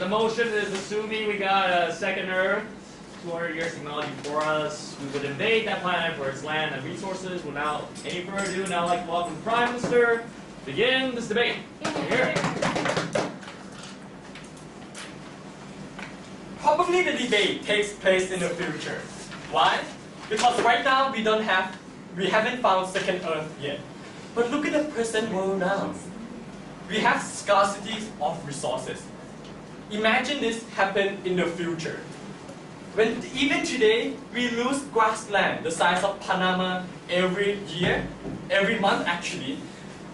The motion is assuming we got a second Earth, 200 years technology before us. We would invade that planet for its land and resources. Without any further ado, now I'd like to welcome the Prime Minister. Begin this debate. Here. Probably the debate takes place in the future. Why? Because right now we haven't found second Earth yet. But look at the present world now. We have scarcity of resources. Imagine this happen in the future. When even today we lose grassland the size of Panama every year, every month actually,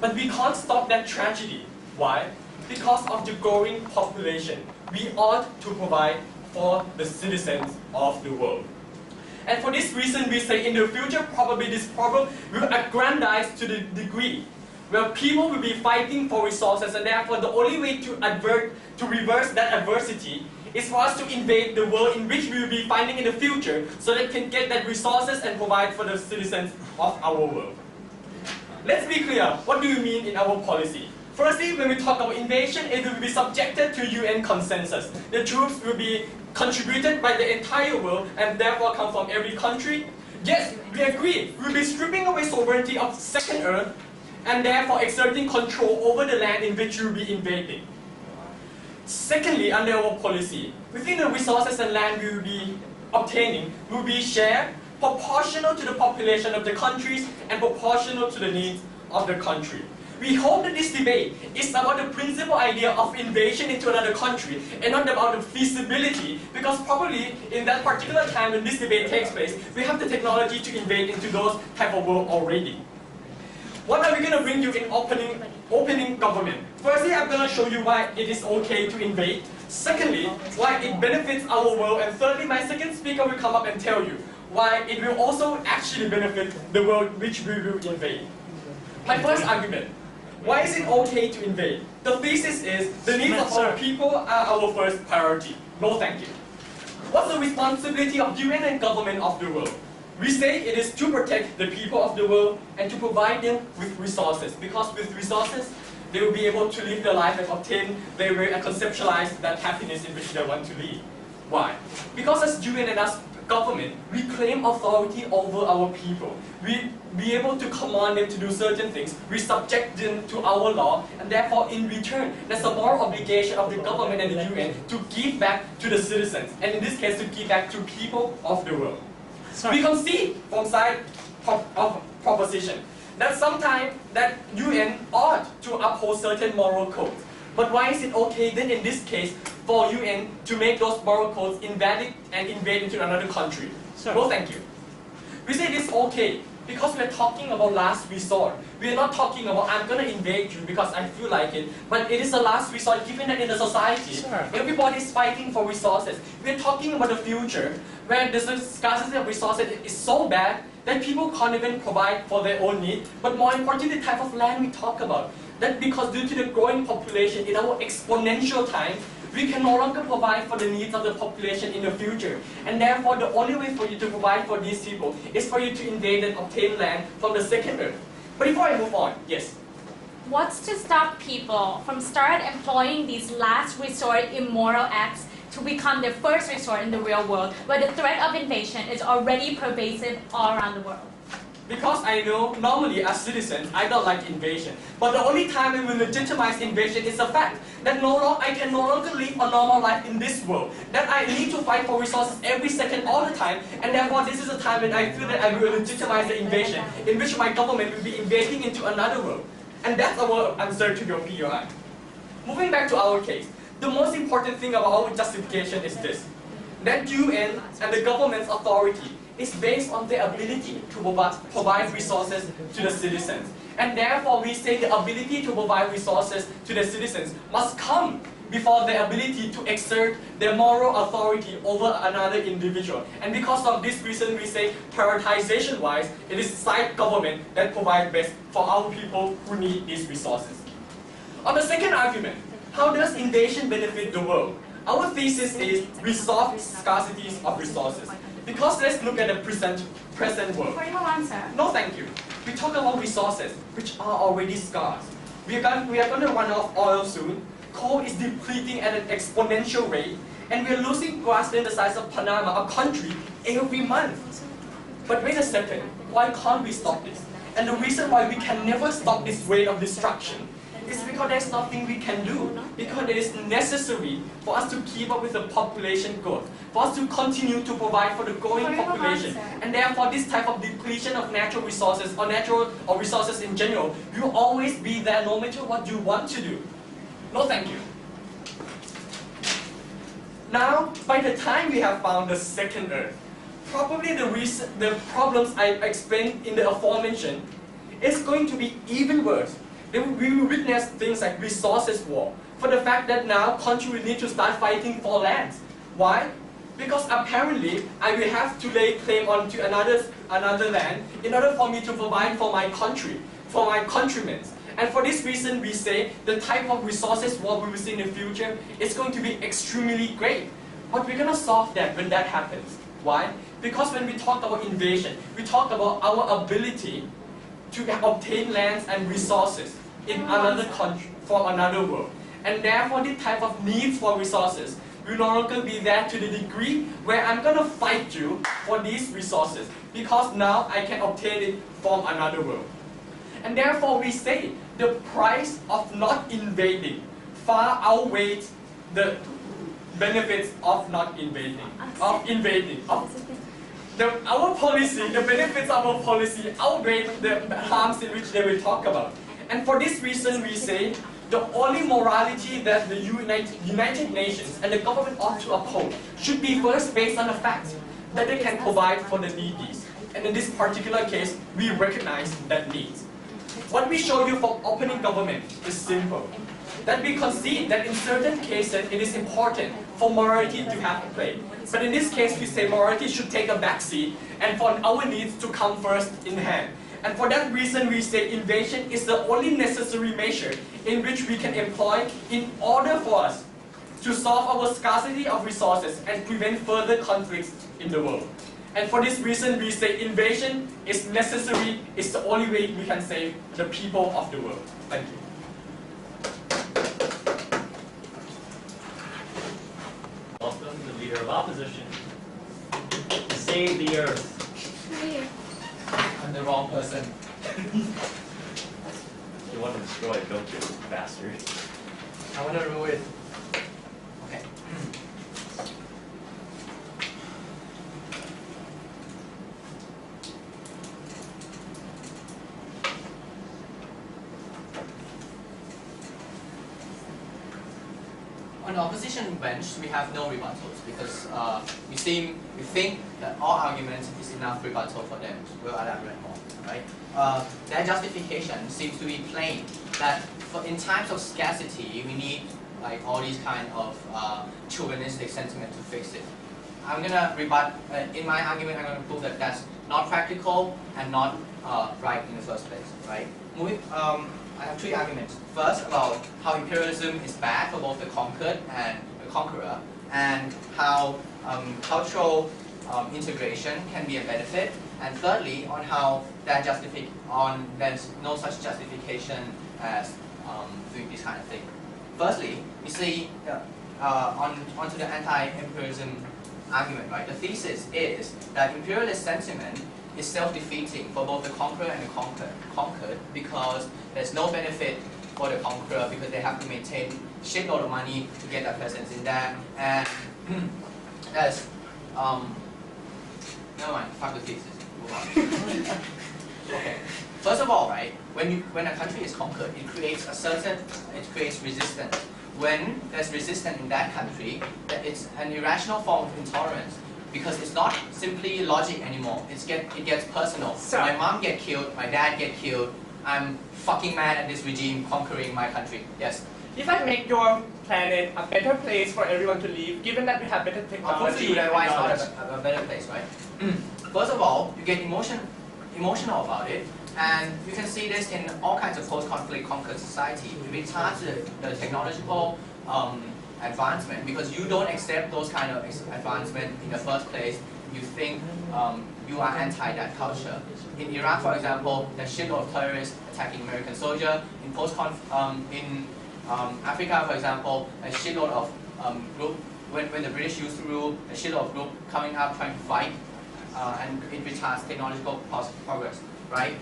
but we can't stop that tragedy. Why? Because of the growing population. We ought to provide for the citizens of the world. And for this reason, we say in the future, probably this problem will aggrandize to the degree where people will be fighting for resources, and therefore the only way to reverse that adversity is for us to invade the world in which we will be finding in the future, so that we can get that resources and provide for the citizens of our world. Let's be clear, what do you mean in our policy? Firstly, when we talk about invasion, it will be subjected to UN consensus. The troops will be contributed by the entire world and therefore come from every country. Yes, we agree, we will be stripping away sovereignty of second Earth and therefore exerting control over the land in which we will be invading. Secondly, under our policy, within the resources and land we will be obtaining will be shared proportional to the population of the countries and proportional to the needs of the country. We hope that this debate is about the principal idea of invasion into another country and not about the feasibility, because probably in that particular time when this debate takes place, we have the technology to invade into those type of world already. What are we going to bring you in opening government? Firstly, I'm going to show you why it is okay to invade. Secondly, why it benefits our world. And thirdly, my second speaker will come up and tell you why it will also actually benefit the world which we will invade. My first argument. Why is it okay to invade? The thesis is the needs of our people are our first priority. No thank you. What's the responsibility of UN and government of the world? We say it is to protect the people of the world and to provide them with resources. Because with resources, they will be able to live their life and obtain, they will conceptualize that happiness in which they want to live. Why? Because as UN and as government, we claim authority over our people. We be able to command them to do certain things. We subject them to our law, and therefore in return, there's a moral obligation of the government and the UN to give back to the citizens, and in this case to give back to people of the world. We concede from side of proposition that sometimes that UN ought to uphold certain moral codes. But why is it okay then in this case for UN to make those moral codes invalid and invade into another country? No thank you. We say this okay because we're talking about last resort. We're not talking about I'm going to invade you because I feel like it, but it is a last resort given that in the society, everybody is fighting for resources. We're talking about the future where the scarcity of resources is so bad that people can't even provide for their own need, but more importantly the type of land we talk about. That because due to the growing population in our exponential time, we can no longer provide for the needs of the population in the future. And therefore, the only way for you to provide for these people is for you to invade and obtain land from the second Earth. But before I move on, yes? What's to stop people from start employing these last resort immoral acts to become the first resort in the real world, where the threat of invasion is already pervasive all around the world? Because I know, normally as citizens, I don't like invasion. But the only time we will legitimize invasion is the fact that I can no longer live a normal life in this world. That I need to fight for resources every second, all the time. And therefore, this is a time when I feel that I will legitimize the invasion, in which my government will be invading into another world. And that's our answer to your POI. Moving back to our case, the most important thing about our justification is this. That UN and the government's authority is based on their ability to provide resources to the citizens. And therefore, we say the ability to provide resources to the citizens must come before the ability to exert their moral authority over another individual. And because of this reason, we say prioritization-wise, it is side government that provides best for our people who need these resources. On the second argument, how does invasion benefit the world? Our thesis is resolve scarcities of resources. Because let's look at the present world. For your answer. No, thank you. We talk about resources which are already scarce. We are going to run out of oil soon. coal is depleting at an exponential rate, and we're losing grassland the size of Panama, a country, every month. But wait a second, why can't we stop this? And the reason why we can never stop this rate of destruction is because there's nothing we can do. Because it is necessary for us to keep up with the population growth, for us to continue to provide for the growing population. And therefore, this type of depletion of natural resources or resources in general will always be there no matter what you want to do. No, thank you. Now, by the time we have found the second Earth, probably the problems I explained in the aforementioned is going to be even worse. Then we will witness things like resources war, for the fact that now countries will need to start fighting for lands. Why? Because apparently I will have to lay claim onto another land in order for me to provide for my country, for my countrymen. And for this reason we say the type of resources war we will see in the future is going to be extremely great. But we're going to solve that when that happens. Why? Because when we talk about invasion, we talk about our ability to obtain lands and resources in another country, from another world. And therefore, this type of needs for resources will no longer be there to the degree where I'm going to fight you for these resources, because now I can obtain it from another world. And therefore, we say the price of not invading far outweighs the benefits of not invading, our policy, the benefits of our policy outweigh the harms in which they will talk about. And for this reason we say the only morality that the United Nations and the government ought to uphold should be first based on the fact that they can provide for the needy. And in this particular case, we recognize that need. What we show you from opening government is simple. That we concede that in certain cases it is important for morality to have a play. But in this case we say morality should take a backseat and for our needs to come first in hand. And for that reason we say invasion is the only necessary measure in which we can employ in order for us to solve our scarcity of resources and prevent further conflicts in the world. And for this reason we say invasion is necessary, it's the only way we can save the people of the world. Thank you. Welcome the leader of opposition to save the earth. I'm the wrong person. You want to destroy it, don't you, bastard? I want to ruin it. Okay. On the opposition bench, we have no rebuttals because we think that all arguments is enough rebuttal for them. We'll elaborate more, right? Their justification seems to be plain that in times of scarcity, we need like all these kind of chauvinistic sentiment to fix it. I'm gonna rebut in my argument. I'm gonna prove that that's not practical and not right in the first place, right? I have three arguments. First, about how imperialism is bad for both the conquered and the conqueror, and how cultural integration can be a benefit. And thirdly, on how there's no such justification as doing this kind of thing. Firstly, we see onto the anti-imperialism argument, right? The thesis is that imperialist sentiment is self-defeating for both the conqueror and the conquered because there's no benefit for the conqueror because they have to maintain a shitload of money to get their presence in there, and there's never mind, fuck the thesis, move on. Okay, first of all, right, when a country is conquered, it creates resistance. When there's resistance in that country, it's an irrational form of intolerance. Because it's not simply logic anymore. It gets personal. So, my mom get killed, my dad get killed. I'm fucking mad at this regime conquering my country. Yes. if I make your planet a better place for everyone to live, given that we have better Of course technology, you would, why it's not a better place, right? First of all, you get emotional about it, and you can see this in all kinds of post-conflict conquered society. It retards the technological advancement because you don't accept those kind of advancement in the first place. You think you are anti that culture. In Iraq, for example, there's shitload of terrorists attacking American soldiers. In Africa, for example, a shitload of group, when the British used to rule, a shitload of group coming up trying to fight, and it retards technological progress, right?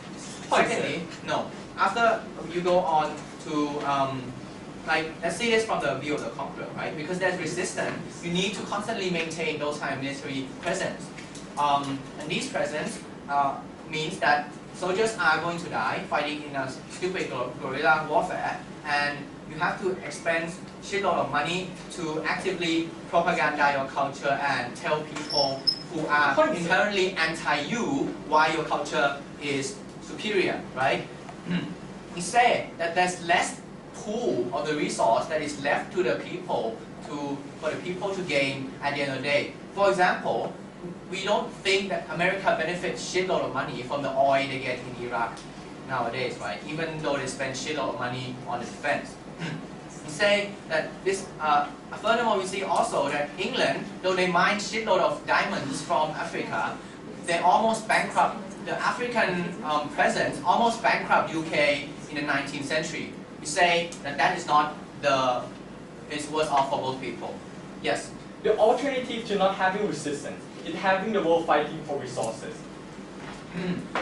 Secondly, no. After you go on to, like, let's see this from the view of the conqueror, right? Because there's resistance, you need to constantly maintain those kind of military presence. And these presence means that soldiers are going to die fighting in a stupid guerrilla warfare, and you have to expend shitload of money to actively propaganda your culture and tell people who are inherently anti-you why your culture is superior, right? We say that there's less pool of the resource that is left to the people for the people to gain at the end of the day. For example, we don't think that America benefits shitload of money from the oil they get in Iraq nowadays, right? Even though they spend shitload of money on the defense. We say that this, furthermore we see also that England, though they mine shitload of diamonds from Africa, they almost bankrupt, the African presence almost bankrupt UK in the 19th century. We say that that is not it's worse off for both people. Yes? The alternative to not having resistance is having the world fighting for resources.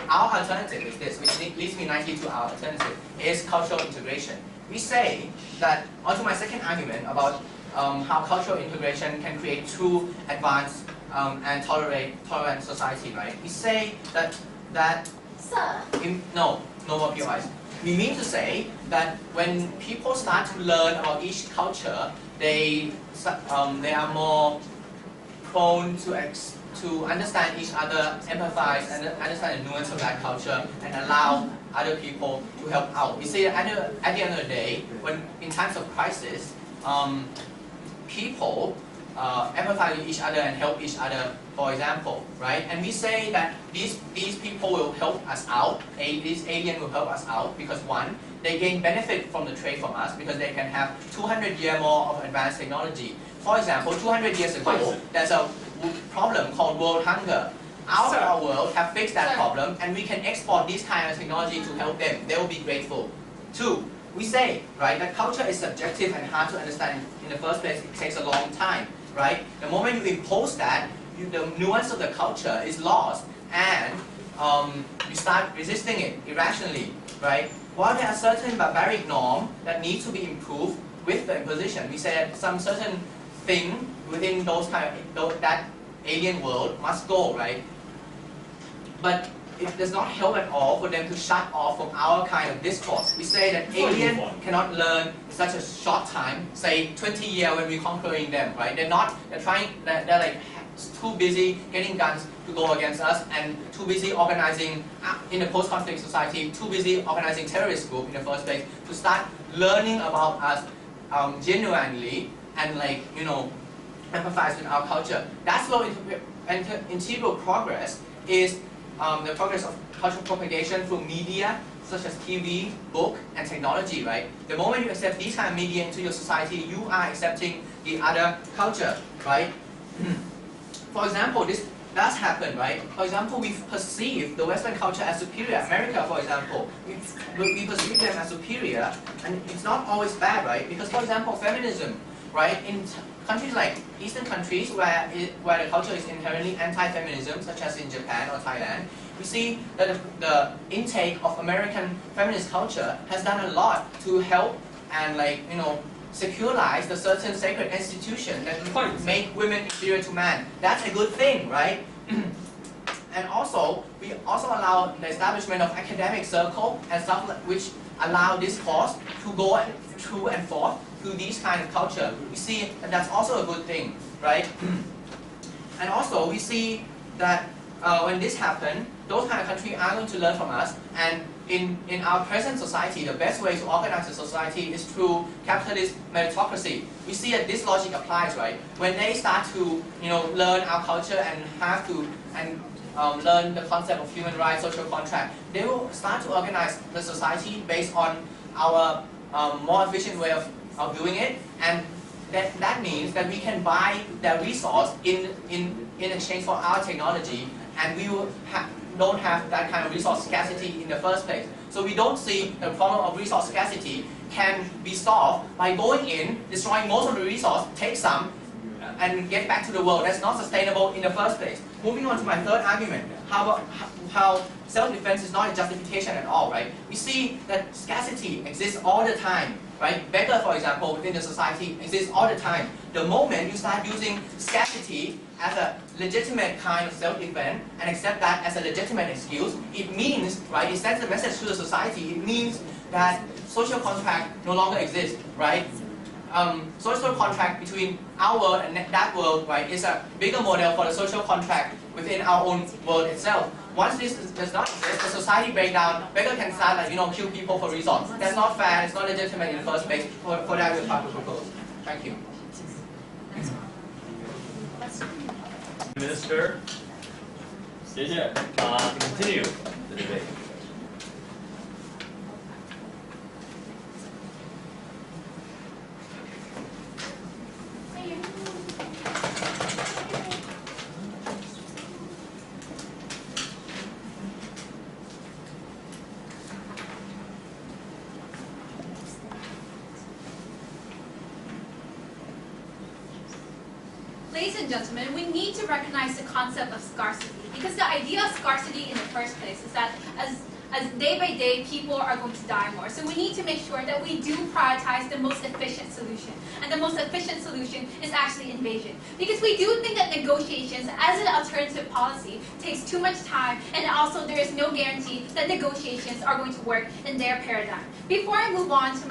Our alternative is this, which leads me nicely to our alternative, is cultural integration. We say that, onto my second argument about how cultural integration can create true, advanced, and tolerant society, right? We say that Sir. no more POIs. We mean to say that when people start to learn about each culture, they are more prone to understand each other, empathize, and understand the nuance of that culture, and allow other people to help out. We say that at the end of the day, when in times of crisis, people empathize with each other and help each other, for example, right? And we say that these people will help us out, these aliens will help us out, because one, they gain benefit from the trade from us, because they can have 200 years more of advanced technology. For example, 200 years ago, there's a problem called world hunger. Our world have fixed that problem, and we can export this kind of technology to help them. They will be grateful. Two, we say, right, that culture is subjective and hard to understand in the first place. It takes a long time, right? The moment you impose that, the nuance of the culture is lost, and you start resisting it irrationally, right? While there are certain barbaric norms that need to be improved with the imposition, we say that some certain thing within that alien world must go, right? But it does not help at all for them to shut off from our kind of discourse. We say that aliens cannot learn in such a short time, say 20 years when we're conquering them, right? They're like too busy getting guns to go against us, and too busy organizing in a post-conflict society, too busy organizing terrorist group in the first place to start learning about us genuinely and, like, you know, empathize with our culture. That's where integral progress is the progress of cultural propagation through media such as TV, book, and technology, right? The moment you accept these kind of media into your society, you are accepting the other culture, right? For example, this does happen, right? For example, we perceive the Western culture as superior. America, for example, we perceive them as superior, and it's not always bad, right? Because, for example, feminism, right? In countries like Eastern countries where the culture is inherently anti-feminism, such as in Japan or Thailand, we see that the intake of American feminist culture has done a lot to help and, like, you know, secularize the certain sacred institution that make women inferior to man. That's a good thing, right? And also, we also allow the establishment of academic circle and stuff which allow discourse to go through and forth through these kind of culture. We see that that's also a good thing, right? And also, we see that when this happens, those kind of countries are going to learn from us, and in our present society, the best way to organize a society is through capitalist meritocracy. We see that this logic applies, right? When they start to, you know, learn our culture and have to learn the concept of human rights, social contract, they will start to organize the society based on our more efficient way of doing it, and that means that we can buy their resource in exchange for our technology, and we will don't have that kind of resource scarcity in the first place. So we don't see the problem of resource scarcity can be solved by going in, destroying most of the resource, take some, and get back to the world. That's not sustainable in the first place. Moving on to my third argument, how self-defense is not a justification at all, right? We see that scarcity exists all the time, right? Beggar, for example, within the society exists all the time. The moment you start using scarcity as a legitimate kind of self-defense and accept that as a legitimate excuse, it means, right, it sends a message to the society, it means that social contract no longer exists, right? Social contract between our world and that world, right, is a bigger model for the social contract within our own world itself. Once this does not exist, the society breaks down, beggar can start, like, kill people for resource. That's not fair, it's not legitimate in the first place. For that, we'll try to propose. Thank you. Minister, to continue the debate. Ladies and gentlemen, we need to recognize the concept of scarcity, because the idea of scarcity in the first place is that as day by day people are going to die more. So we need to make sure that we do prioritize the most efficient solution. And the most efficient solution is actually invasion. Because we do think that negotiations as an alternative policy takes too much time, and also there is no guarantee that negotiations are going to work in their paradigm. Before I move on to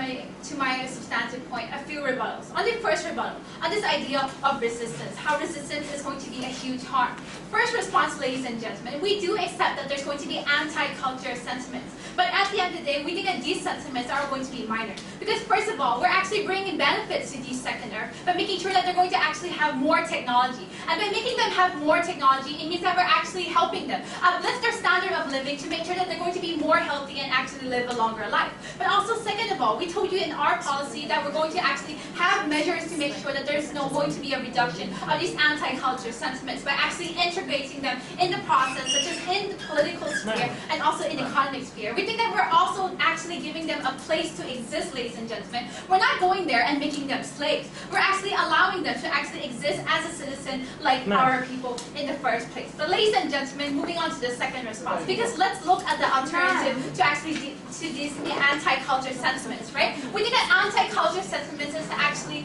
my substantive point, a few rebuttals. On the first rebuttal, on this idea of resistance, how resistance is going to be a huge harm. First response, ladies and gentlemen, we do accept that there's going to be anti-culture sentiments. But at the end of the day, we think that these sentiments are going to be minor. Because first of all, we're actually bringing benefits to these second Earth by making sure that they're going to actually have more technology. And by making them have more technology, it means that we're actually helping them uplift their standard of living to make sure that they're going to be more healthy and actually live a longer life. But also, second of all, we told you in our policy that we're going to actually have measures to make sure that there's no going to be a reduction of these anti-culture sentiments by actually integrating them in the process, such as in the political sphere and also in the economic sphere. We think that we're also actually giving them a place to exist, ladies and gentlemen. We're not going there and making them slaves. We're actually allowing them to actually exist as a citizen like our people in the first place. But ladies and gentlemen, moving on to the second response, because let's look at the alternative to actually to these anti-culture sentiments, right? We think that anti-culture sentiments is actually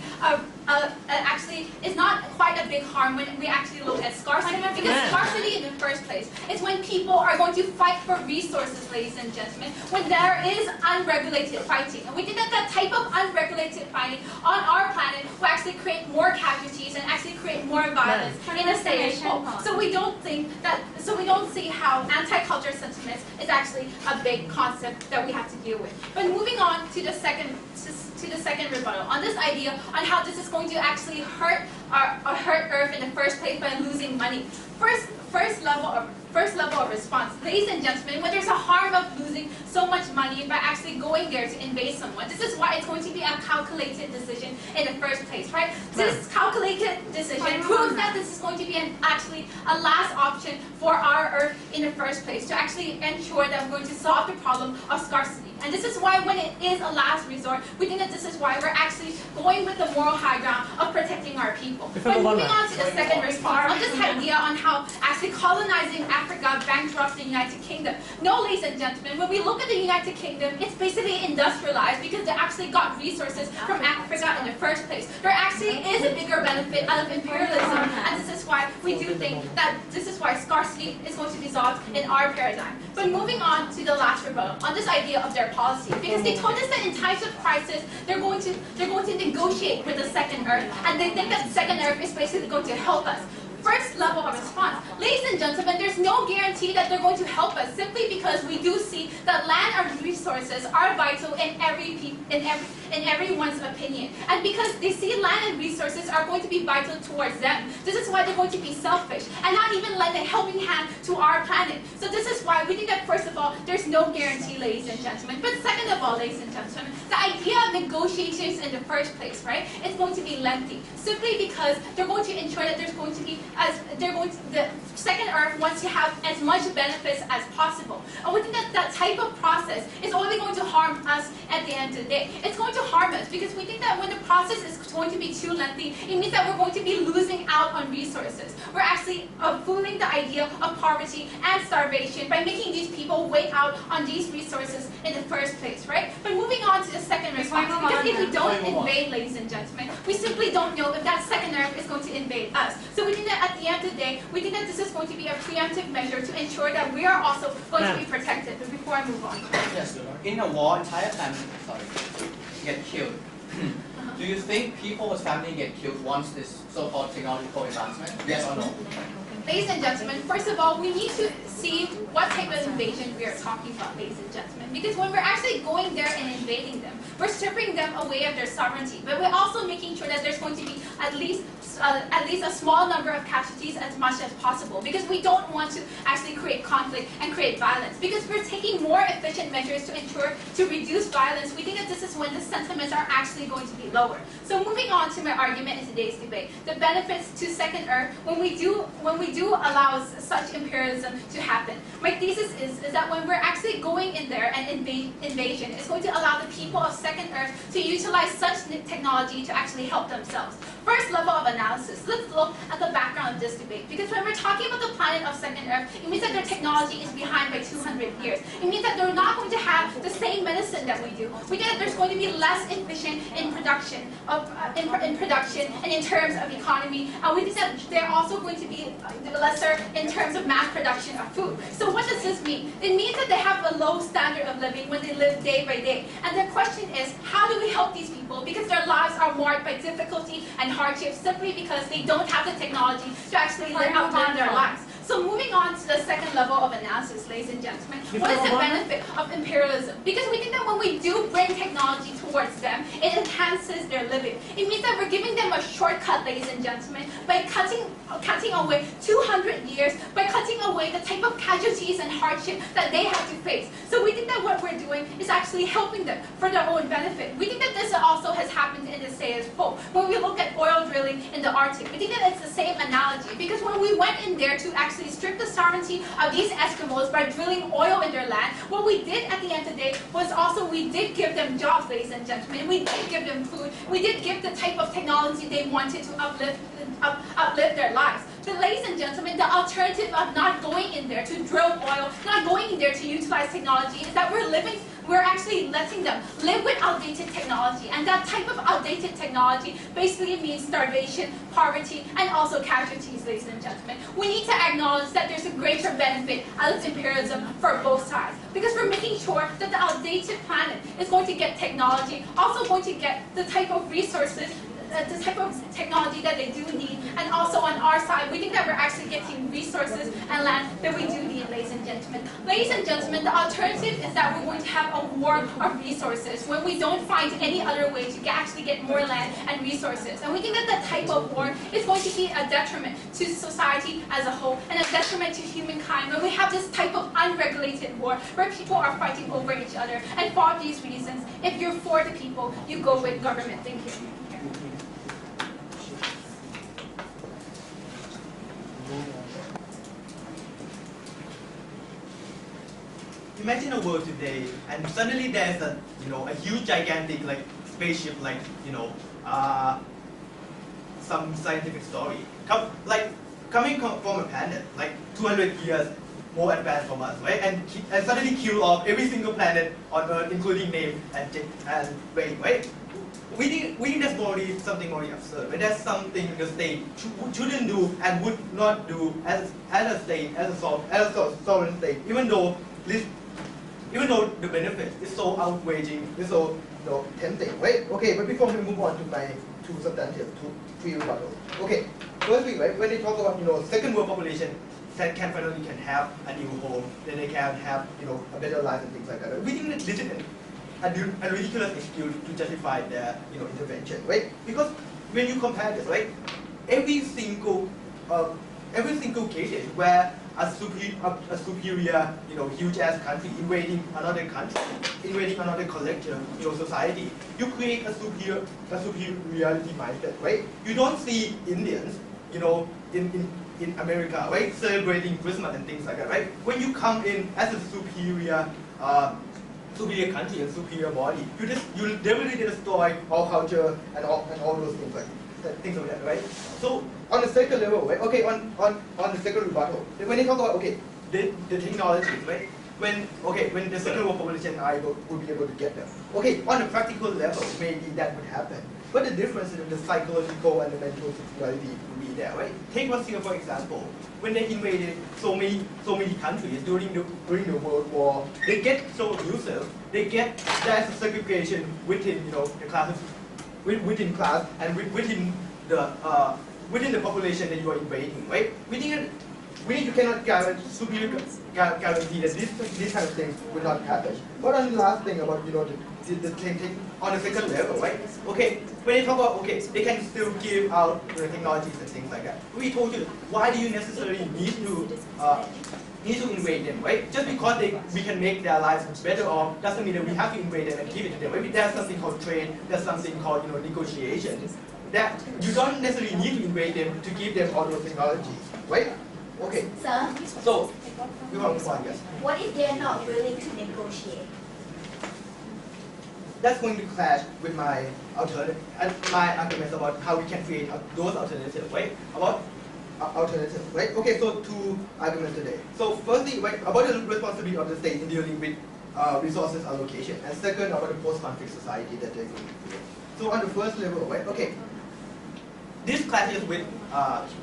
is not quite a big harm when we actually look at scarcity, because scarcity in the first place is when people are going to fight for resources, ladies and gentlemen, when there is unregulated fighting. And we think that that type of unregulated fighting on our planet will actually create more casualties and actually create more violence in a state of So we don't see how anti-culture sentiments is actually a big concept that we have to deal with. But moving on to the second rebuttal, on this idea on how this is going to actually hurt Earth in the first place by losing money. First level of response, ladies and gentlemen, when there's a harm of losing so much money by actually going there to invade someone, this is why it's going to be a calculated decision in the first place, right? This calculated decision proves that this is going to be actually a last option for our Earth in the first place to actually ensure that we're going to solve the problem of scarcity. And this is why when it is a last resort, we think that this is why we're actually going with the moral high ground of protecting our people. But moving on to the second response, on this idea on how actually colonizing Africa bankrupts the United Kingdom. No, ladies and gentlemen, when we look at the United Kingdom, it's basically industrialized because they actually got resources from Africa in the first place. There actually is a bigger benefit out of imperialism, and this is why we do think that this is why scarcity is going to be solved in our paradigm. But moving on to the last rebuttal, on this idea of their policy, because they told us that in times of crisis, they're going to negotiate with the second Earth, and they think that the second Earth is basically going to help us. First level of response, ladies and gentlemen, there's no guarantee that they're going to help us simply because we do see that land and resources are vital in everyone's opinion, and because they see land and resources are going to be vital towards them. This is why they're going to be selfish and not even lend a helping hand to our planet. So this is why we think that first of all, there's no guarantee, ladies and gentlemen. But second of all, ladies and gentlemen, the idea of negotiations in the first place, right, it's going to be lengthy simply because they're going to ensure that there's going to be a the second Earth wants to have as much benefits as possible. And we think that that type of process is only going to harm us at the end of the day. It's going to harm us because we think that when the process is going to be too lengthy, it means that we're going to be losing out on resources. We're actually fooling the idea of poverty and starvation by making these people wait out on these resources in the first place, right? But moving on to the second response, because if we don't invade, ladies and gentlemen, we simply don't know if that second Earth is going to invade us. So we think that at the end of the day, we think that this is going to be a preemptive measure to ensure that we are also going to be protected. But before I move on. Yes, in a war, entire family, get killed. Do you think people's family get killed once this so-called technological advancement? Yes or no? Ladies and gentlemen, first of all, we need to see what type of invasion we are talking about, ladies and gentlemen. Because when we're actually going there and invading them, we're stripping them away of their sovereignty. But we're also making sure that there's going to be at least a small number of casualties as much as possible. Because we don't want to actually create conflict and create violence. Because we're taking more efficient measures to ensure to reduce violence. We think that this is when the sentiments are actually going to be lower. So moving on to my argument in today's debate, the benefits to Second Earth when we do allow such imperialism to happen. My thesis is that when we're actually going in there and invasion, it's going to allow the people of Second Earth to utilize such technology to actually help themselves. First level of analysis, let's look at the background of this debate. Because when we're talking about the planet of Second Earth, it means that their technology is behind by 200 years. It means that they're not going to have the same medicine that we do. We think that there's going to be less efficient in production and in terms of economy. And we think that they're also going to be lesser in terms of mass production of food. So what does this mean? It means that they have a low standard of living when they live day by day. And the question is, how do we help these people? Because their lives are marked by difficulty and hardship simply because they don't have the technology to actually outlive their lives. So moving on to the second level of analysis, ladies and gentlemen, what is the benefit of imperialism? Because we think that when we do bring technology towards them, it enhances their living. It means that we're giving them a shortcut, ladies and gentlemen, by cutting away 200 years, by cutting away the type of casualties and hardship that they have to face. So we think that what we're doing is actually helping them for their own benefit. We think that this also has happened in the status quo. When we look at oil drilling in the Arctic, we think that it's the same analogy. Because when we went in there to actually strip the sovereignty of these Eskimos by drilling oil in their land, what we did at the end of the day was also we did give them jobs, ladies and gentlemen. We did give them food. We did give the type of technology they wanted to uplift their lives. But ladies and gentlemen, the alternative of not going in there to drill oil, not going in there to utilize technology is that we're actually letting them live with outdated technology. And that type of outdated technology basically means starvation, poverty, and also casualties, ladies and gentlemen. We need to acknowledge that there's a greater benefit out of imperialism for both sides. Because we're making sure that the outdated planet is going to get technology, also going to get the type of resources, the type of technology that they do need, and also on our side, we think that we're actually getting resources and land that we do need, ladies and gentlemen. Ladies and gentlemen, the alternative is that we're going to have a war of resources when we don't find any other way to actually get more land and resources. And we think that that type of war is going to be a detriment to society as a whole and a detriment to humankind when we have this type of unregulated war where people are fighting over each other. And for these reasons, if you're for the people, you go with government. Thank you. Imagine a world today, and suddenly there's a huge gigantic spaceship, some scientific story, coming from a planet 200 years more advanced from us, right? And suddenly kill off every single planet on Earth, including name and race, right? We think that's something more absurd. But that's something the state shouldn't do and would not do as a state, as a sovereign state, even though the benefit is so outraging, is so tempting, right? Okay, but before we move on to my two substantive, three rebuttals. Okay, firstly, right, when they talk about second world population that finally can have a new home, then they can have a better life and things like that. We think it's legitimate a ridiculous excuse to justify their intervention, right? Because when you compare this, right, every single case where a superior, huge ass country invading another country, invading another collective, society, you create a superiority mindset, right? You don't see Indians, in in America, right, celebrating Christmas and things like that, right? When you come in as a superior country and superior body, you definitely destroy our culture and all those things like that, right? So on the second level, right? Okay, on the second rebuttal, when they talk about the technologies, right? When the second world population will be able to get them. Okay, on a practical level, maybe that would happen. But the difference in the psychological and the mental sexuality will be there, right? Take Russia for example. When they invaded so many countries during the World War, they get so abusive. There's a segregation within the classes, within class and within the population that you are invading, right? You cannot guarantee that this kind of things will not happen. But on the last thing about the thing on the second level, right? Okay, when they talk about they can still give out the technologies and things like that. We told you why do you necessarily need to invade them, right? Just because we can make their lives better off doesn't mean that we have to invade them and give it to them. Maybe there's something called trade, there's something called negotiation. That you don't necessarily need to invade them to give them all those technologies, right? Okay. Sir, so you have one, yes. What if they're not willing to negotiate? That's going to clash with my arguments about how we can create those alternatives, right? About alternatives, right? Okay, so two arguments today. So firstly, right, about the responsibility of the state in dealing with resources allocation, and second, about the post-conflict society that they're going to create. So on the first level, right? Okay, this clashes with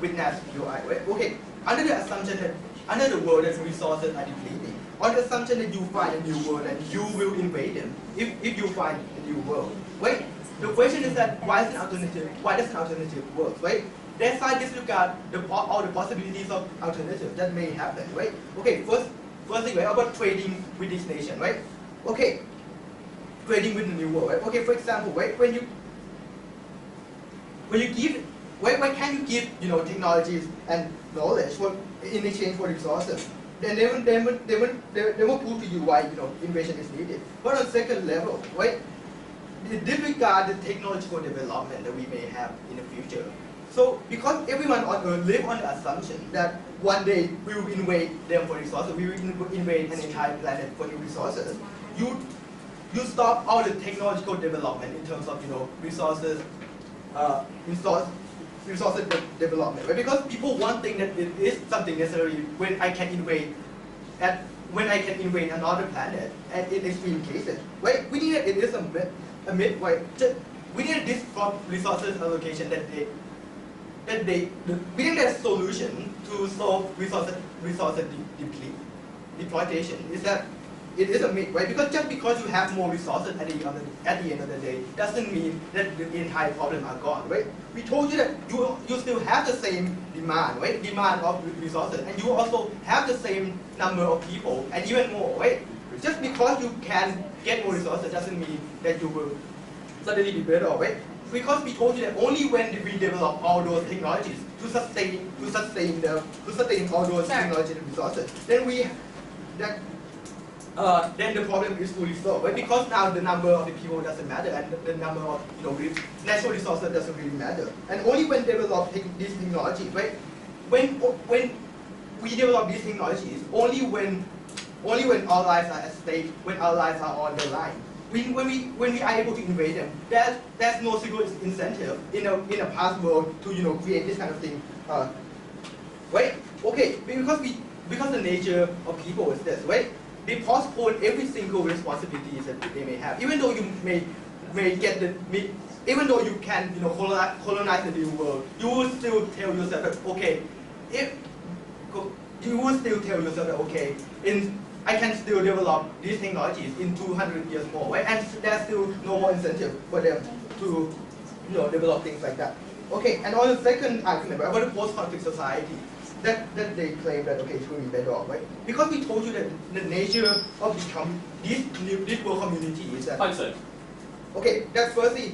NAS UI, right? Okay, under the assumption that under the world that resources are depleting, on the assumption that you find a new world and you will invade them if you find a new world, right? The question is that why does an alternative work, right? That's why disregard all the possibilities of alternatives that may happen, right? Okay, firstly, right, about trading with this nation, right? Okay, trading with the new world, right? Okay, for example, right, when you give, why can't you give technologies and knowledge in exchange for resources? Then they will prove to you why invasion is needed. But on second level, right, disregard the technological development that we may have in the future. So because everyone on Earth live on the assumption that one day we will invade them for resources, we will invade an entire planet for new resources, you stop all the technological development in terms of resources development, right? Because people want think that it is something necessary when I can invade another planet, and in extreme cases, right? We need it is a myth, right? We need this resources allocation we need a solution to solve resources depletion. Is that it is a myth, right? Because just because you have more resources at the end of the day doesn't mean that the entire problem are gone, right? We told you that you still have the same demand, right? Demand of resources, and you also have the same number of people, and even more, right? Just because you can get more resources doesn't mean that you will suddenly be better off, right? Because we told you that only when we develop all those technologies to sustain all those technological resources, then the problem is fully solved, right? Because now the number of the people doesn't matter, and the number of natural resources doesn't really matter. And only when develop these technologies, right? When we develop these technologies, only when our lives are at stake, when our lives are on the line. When we are able to invade them, there's no single incentive in a past world to create this kind of thing, right? Okay, because the nature of people is this, right? They postpone every single responsibilities that they may have, even though you may get even though you can colonize the new world, you will still tell yourself that I can still develop these technologies in 200 years more, right? And there's still no more incentive for them to develop things like that. Okay, and on the second argument, right, about the post-conflict society, that they claim that it's going to be better off, right? Because we told you that the nature of this world community is that. Okay, that's firstly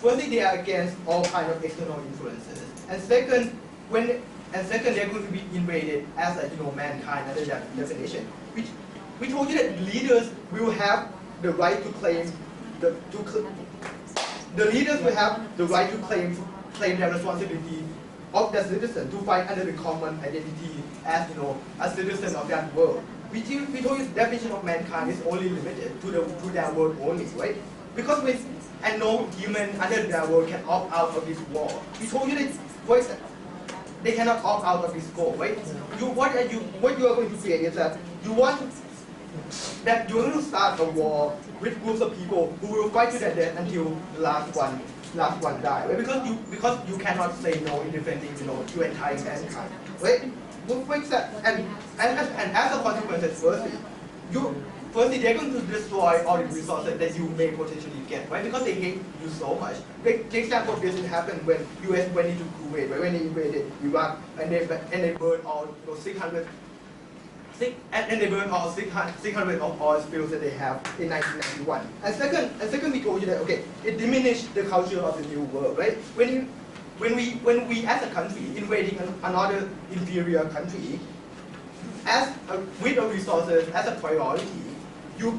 firstly they are against all kind of external influences, and second they're going to be invaded as mankind under that definition. We told you that leaders will have the right to claim the leaders will have the right to claim their responsibility of the citizen to find under the common identity as a citizen of that world. We told you the definition of mankind is only limited to their world only, right? Because no human under their world can opt out of this war. We told you that first, they cannot opt out of this war, right? What you are going to say is that you're going to start a war with groups of people who will fight to their death until the last one die, right? Because you cannot say no in defending your entire mankind, right? And as a consequence, firstly, they're going to destroy all the resources that you may potentially get, right? Because they hate you so much. The example of this happened when US went into Kuwait, right? When they invaded Iraq, and they burned all 600 of oil spills that they have in 1991. And second, we told you that it diminished the culture of the new world, right? When we as a country invading another inferior country, with the resources as a priority, you're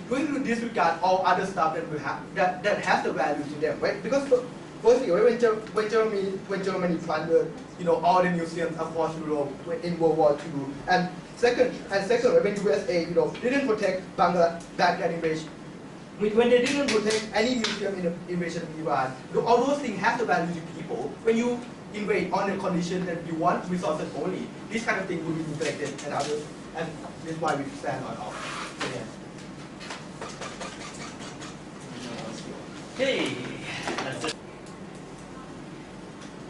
going to disregard all other stuff that has the value to them, right? Because firstly, when Germany plundered all the museums across Europe in World War II, and second, when USA didn't protect Baghdad invasion. When they didn't protect any museum in the invasion of Iran, all those things have the value to people. When you invade on the condition that you want resources only, this kind of thing will be neglected and others, and this is why we stand on our. Okay, that's it.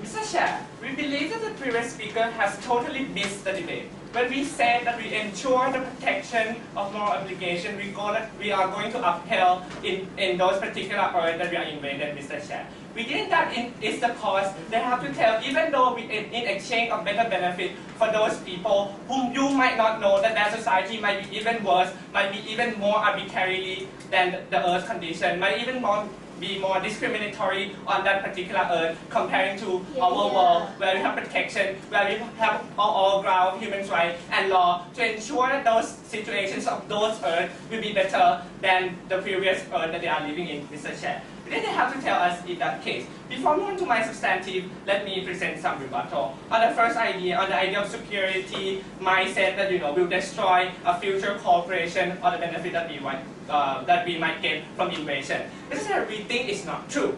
Mr. Chair, we believe that the previous speaker has totally missed the debate. When we said that we ensure the protection of moral obligation, we are going to upheld in those particular areas that we are invaded, Mr. Chair. We did that is the cause they have to tell, even though in exchange of better benefit for those people whom you might not know that their society might be even worse, might be even more arbitrarily than the Earth's condition, might even be more discriminatory on that particular Earth comparing to our world where we have protection, where we have all ground human rights and law to ensure that those situations of those Earth will be better than the previous Earth that they are living in, Mr. Chair. Then they have to tell us in that case. Before moving to my substantive, let me present some rebuttal. On the first idea, on the idea of superiority mindset that will destroy a future cooperation or the benefit that we want, that we might get from invasion. This is what we think is not true.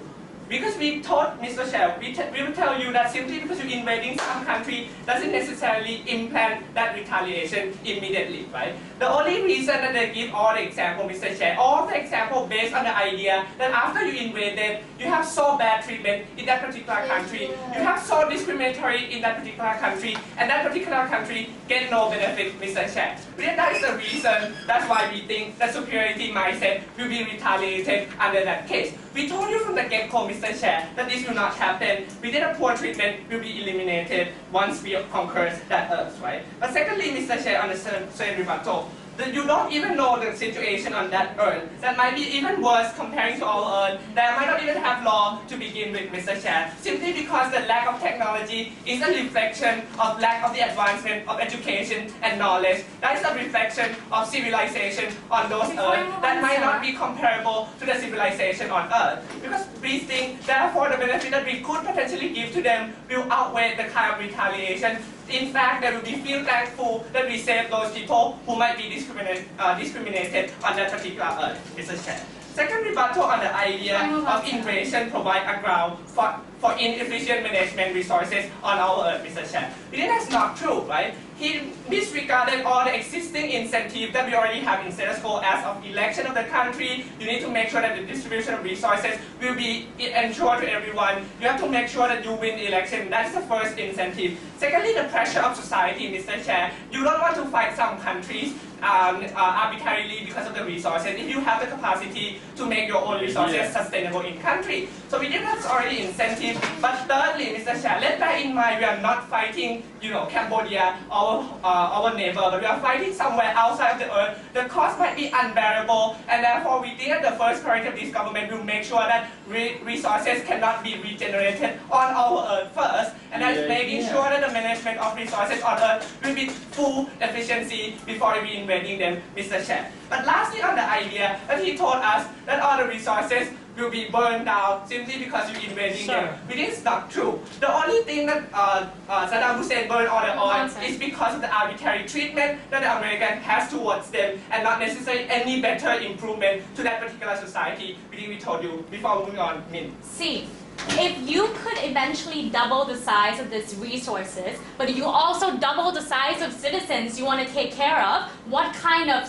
Because we told Mr. Chair, we will tell you that simply because you're invading some country doesn't necessarily implant that retaliation immediately, right? The only reason that they give all the example, Mr. Chair, all the example based on the idea that after you invaded, you have so bad treatment in that particular country, you have so discriminatory in that particular country, and that particular country get no benefit, Mr. Chair. That is the reason, that's why we think the superiority mindset will be retaliated under that case. We told you from the get-go, Mr. Chair, that this will not happen. We did a poor treatment will be eliminated once we conquer that earth, right? But secondly, Mr. Chair, on the same rebuttal, that you don't even know the situation on that earth. That might be even worse comparing to our earth. That might not even have law to begin with, Mr. Chair, simply because the lack of technology is a reflection of lack of the advancement of education and knowledge. That is a reflection of civilization on those earth that might not be comparable to the civilization on earth. Because we think, therefore, the benefit that we could potentially give to them will outweigh the kind of retaliation. In fact, they will be feel thankful that we saved those people who might be discriminated on that particular earth, Mr. Chair. Second rebuttal on the idea of invasion provide a ground for inefficient management resources on our earth, Mr. Chair. That's not true, right? He disregarded all the existing incentives that we already have in status quo as of election of the country. You need to make sure that the distribution of resources will be ensured to everyone. You have to make sure that you win the election. That's the first incentive. Secondly, the pressure of society, Mr. Chair. You don't want to fight some countries arbitrarily because of the resources if you have the capacity to make your own resources sustainable in country. So we think that's already incentive. But thirdly, Mr. Chair, let's bear in mind we are not fighting, Cambodia, our neighbor, but we are fighting somewhere outside of the earth. The cost might be unbearable, and therefore we think that the first priority of this government will make sure that resources cannot be regenerated on our earth first, and that is making sure that the management of resources on Earth will be full efficiency before we invading them, Mr. Chair. But lastly, on the idea that he told us that all the resources will be burned down simply because you're invading them, which is not true. The only thing that Saddam Hussein burned all the oil is because of the arbitrary treatment that the American has towards them, and not necessarily any better improvement to that particular society, which we told you before moving on. Min. See, if you could eventually double the size of these resources, but you also double the size of citizens you want to take care of, what kind of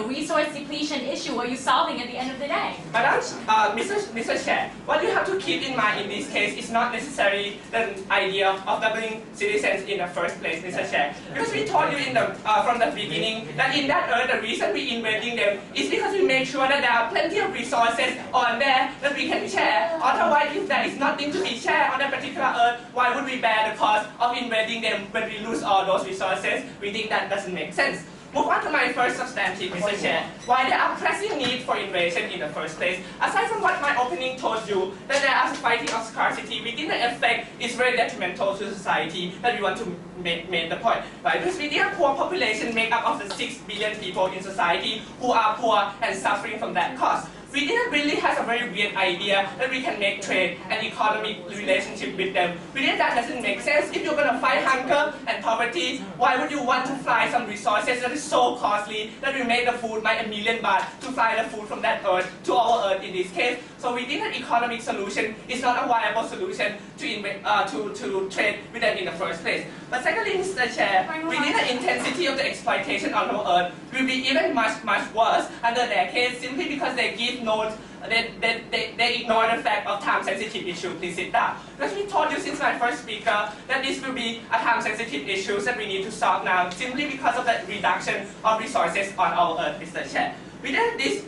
resource depletion issue are you solving at the end of the day? Madam, Mr. Chair, what you have to keep in mind in this case is not necessarily the idea of doubling citizens in the first place, Mr. Chair. Because we told you from the beginning that in that Earth, the reason we invading them is because we make sure that there are plenty of resources on there that we can share. Otherwise, if there is nothing to be shared on that particular Earth, why would we bear the cost of invading them when we lose all those resources? We think that doesn't make sense. Move on to my first substantive, Mr. Chair. Why there are pressing need for invasion in the first place? Aside from what my opening told you, that there are fighting of scarcity, we think the effect is very detrimental to society that we want to make the point. Right? Because we think a poor population make up of the 6 billion people in society who are poor and suffering from that cost. We didn't really have a very weird idea that we can make trade and economic relationship with them. We think that doesn't make sense. If you're going to fight hunger and poverty, why would you want to fly some resources that is so costly that we make the food by $1 million to fly the food from that Earth to our Earth in this case? So we think that economic solution is not a viable solution to trade with them in the first place. But secondly, Mr. Chair, we think the intensity of the exploitation on our Earth will be even much worse under their case simply because they give notes. They ignore the fact of time-sensitive issue. Please sit down. Because we told you since my first speaker that this will be a time-sensitive issue that we need to solve now simply because of the reduction of resources on our Earth, Mr. Chair. We think this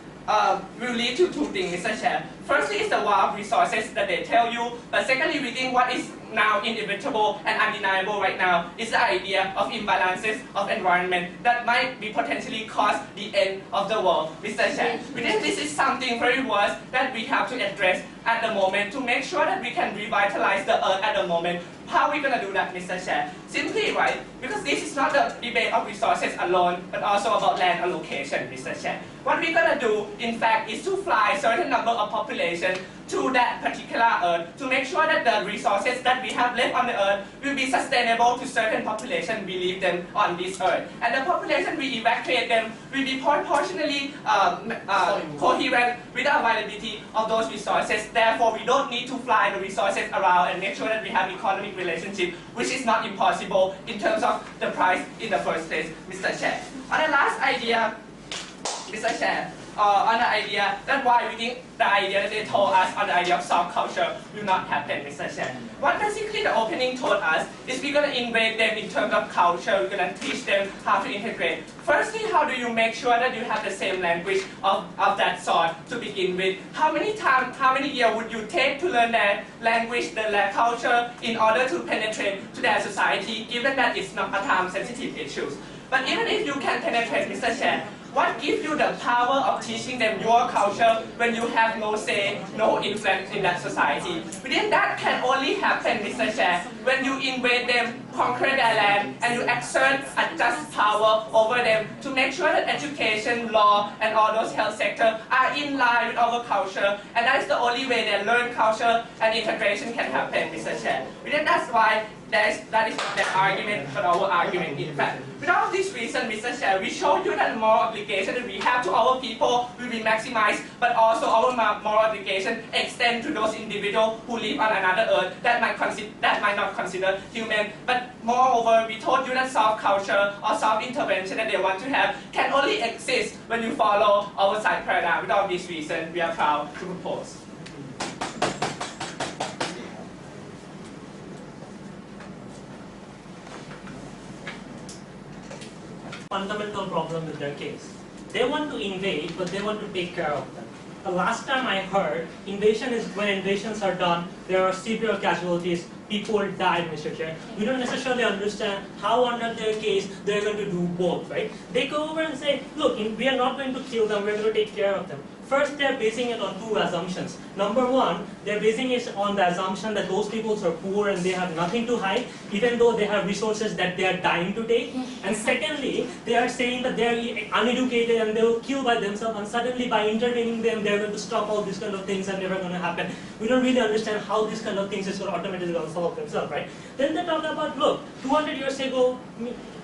will lead to two things, Mr. Chair. Firstly is the war of resources that they tell you, but secondly we think what is now inevitable and undeniable right now is the idea of imbalances of environment that might be potentially cause the end of the world, Mr. Chair. We think this is something very worse that we have to address at the moment to make sure that we can revitalize the Earth at the moment. How are we going to do that, Mr. Chair? Simply, right, because this is not the debate of resources alone, but also about land allocation, Mr. Chair. What we're going to do, in fact, is to fly a certain number of population to that particular Earth to make sure that the resources that we have left on the Earth will be sustainable to certain population we leave them on this Earth. And the population we evacuate them will be proportionally coherent with the availability of those resources. Therefore, we don't need to fly the resources around and make sure that we have economic relationship, which is not impossible in terms of the price in the first place, Mr. Chair. On the last idea, Mr. Chair, on the idea that why we think the idea that they told us on the idea of soft culture will not happen, Mr. Chair. What basically the opening told us is we're going to invade them in terms of culture, we're going to teach them how to integrate. Firstly, how do you make sure that you have the same language of that sort to begin with? How many years would you take to learn their language, their culture, in order to penetrate to their society, given that it's not a time-sensitive issue? But even if you can penetrate, Mr. Chair, what gives you the power of teaching them your culture when you have no say, no influence in that society? Within that can only happen, Mr. Chair, when you invade them, conquer their land, and you exert a just power over them to make sure that education, law, and all those health sectors are in line with our culture. And that is the only way that learn culture and integration can happen, Mr. Chair. Within that's why that is the argument for our argument, in fact. With all of this reason, Mr. Chair, we showed you that the moral obligation that we have to our people will be maximized, but also our moral obligation extend to those individuals who live on another Earth that might not consider human. But moreover, we told you that soft culture or soft intervention that they want to have can only exist when you follow our side paradigm. With all this reason, we are proud to propose. Fundamental problem with their case. They want to invade, but they want to take care of them. The last time I heard, invasion is when invasions are done, there are severe casualties, people died, Mr. Chair. We don't necessarily understand how under their case they're going to do both, right? They go over and say, look, we are not going to kill them, we're going to take care of them. First, they're basing it on two assumptions. Number one, they're basing it on the assumption that those people are poor and they have nothing to hide, even though they have resources that they are dying to take. And secondly, they are saying that they're uneducated and they will kill by themselves, and suddenly by intervening them, they're going to stop all these kind of things and never going to happen. We don't really understand how these kind of things is going to automatically solve themselves, right? Then they talk about, look, 200 years ago,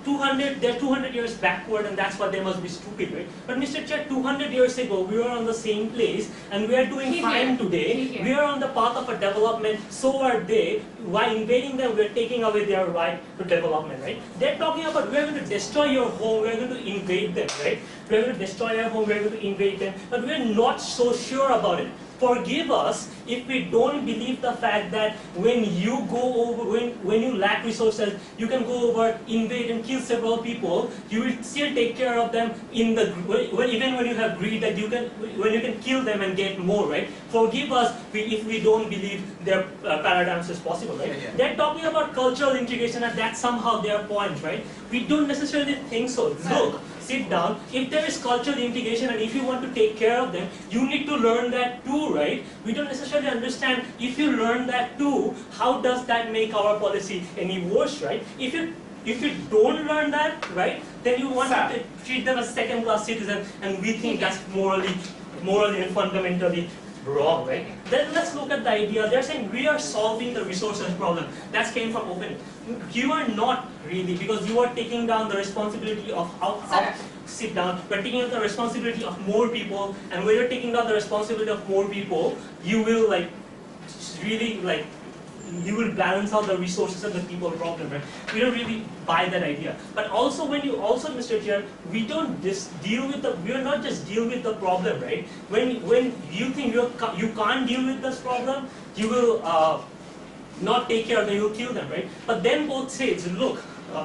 they're 200 years backward, and that's why they must be stupid, right? But Mr. Chair, 200 years ago, we were on the same place, and we are doing fine today. We are on the path of a development, so are they. By invading them, we are taking away their right to development, right? They're talking about, we are going to destroy your home, we are going to invade them, right? We are going to destroy your home, we are going to invade them, but we are not so sure about it. Forgive us if we don't believe the fact that when you go over, when you lack resources, you can go over, invade and kill several people. You will still take care of them in the even when you have greed, that you can kill them and get more, right? Forgive us if we don't believe their paradigms is possible, right? Yeah. They're talking about cultural integration, and that's somehow their point, right? We don't necessarily think so. Look. Sit down. If there is cultural integration and if you want to take care of them, you need to learn that too, right? We don't necessarily understand, if you learn that too, how does that make our policy any worse, right? If you don't learn that, right, then you want to treat them as second-class citizens, and we think that's morally and fundamentally wrong, right? Then let's look at the idea. They're saying we are solving the resources problem. That came from open. You are not really, because you are taking down the responsibility of sit down. We're taking down the responsibility of more people, and when you're taking down the responsibility of more people, you will you will balance out the resources of the people problem, right? We don't really buy that idea. But also, Mr. Chair, we don't just deal with we are not just deal with the problem, right? When you think you can't deal with this problem, you will not take care of them, you will kill them, right? But then both say, look, and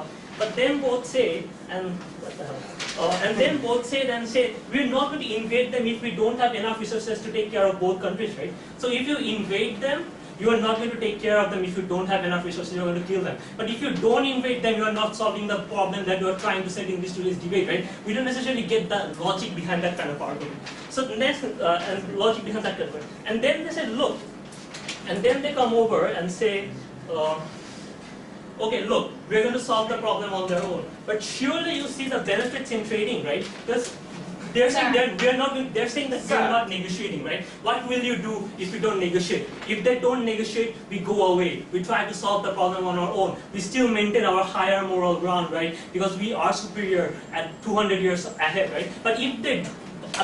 what the hell? And then both say we're not going to invade them if we don't have enough resources to take care of both countries, right? So if you invade them, you are not going to take care of them. If you don't have enough resources, you're going to kill them. But if you don't invade them, you are not solving the problem that you are trying to set in today's debate, right? We don't necessarily get the logic behind that kind of argument. So next, and logic behind that kind of argument. And then they say, look, and then they come over and say, okay, look, we're going to solve the problem on their own. But surely you see the benefits in trading, right? Because they're saying that we're not negotiating, right? What will you do if we don't negotiate? If they don't negotiate, we go away. We try to solve the problem on our own. We still maintain our higher moral ground, right? Because we are superior at 200 years ahead, right? But if they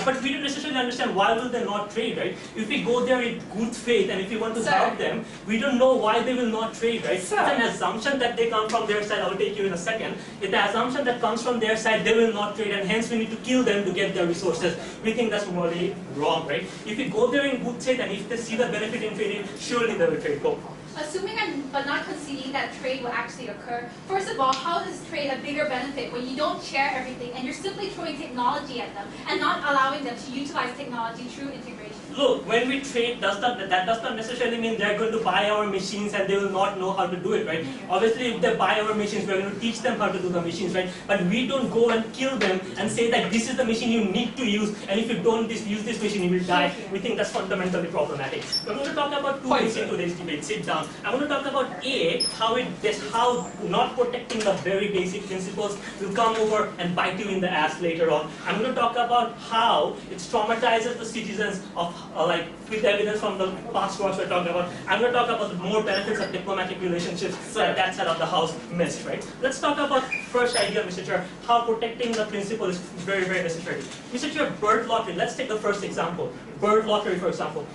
but we don't necessarily understand why will they not trade, right? If we go there in good faith and if we want to help them, we don't know why they will not trade, right? It's an assumption that they come from their side. I'll take you in a second. It's the assumption that comes from their side, they will not trade, and hence we need to kill them to get their resources. We think that's morally wrong, right? If we go there in good faith and if they see the benefit in trading, surely they will trade. Go. Assuming but not conceding that trade will actually occur, first of all, how does trade a bigger benefit when you don't share everything and you're simply throwing technology at them and not allowing them to utilize technology through integration? Look, when we trade, that does not necessarily mean they're going to buy our machines and they will not know how to do it, right? Obviously, if they buy our machines, we're going to teach them how to do the machines, right? But we don't go and kill them and say that this is the machine you need to use, and if you don't use this machine, you will die. We think that's fundamentally problematic. We're going to talk about two things in today's debate. Sit down. I'm going to talk about how not protecting the very basic principles will come over and bite you in the ass later on. I'm going to talk about how it traumatizes the citizens of with evidence from the past wars we're talking about. I'm going to talk about the more benefits of diplomatic relationships that side of the house missed, right? Let's talk about first idea, Mr. Chair, how protecting the principle is very, very necessary. Mr. Chair, bird lottery. Let's take the first example. Bird lottery, for example.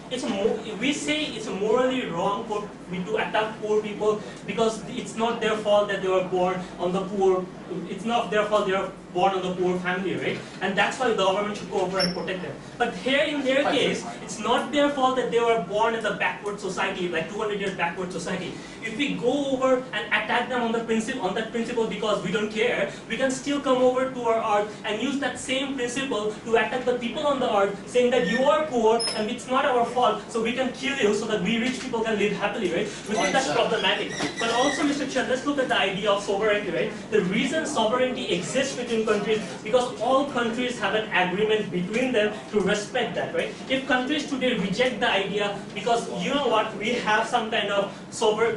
We say it's morally wrong to attack poor people because it's not their fault that they were born on the poor. It's not their fault they were born on the poor family, right? And that's why the government should go over and protect them. But here in their case, it's not their fault that they were born in the backward society, like 200 years backward society. If we go over and attack them on that principle because we don't care, we can still come over to our earth and use that same principle to attack the people on the earth, saying that you are poor poor and it's not our fault, so we can kill you so that we rich people can live happily, right? We think that's problematic. But also, Mr. Chen, let's look at the idea of sovereignty, right? The reason sovereignty exists between countries because all countries have an agreement between them to respect that, right? If countries today reject the idea because, you know what, we have some kind of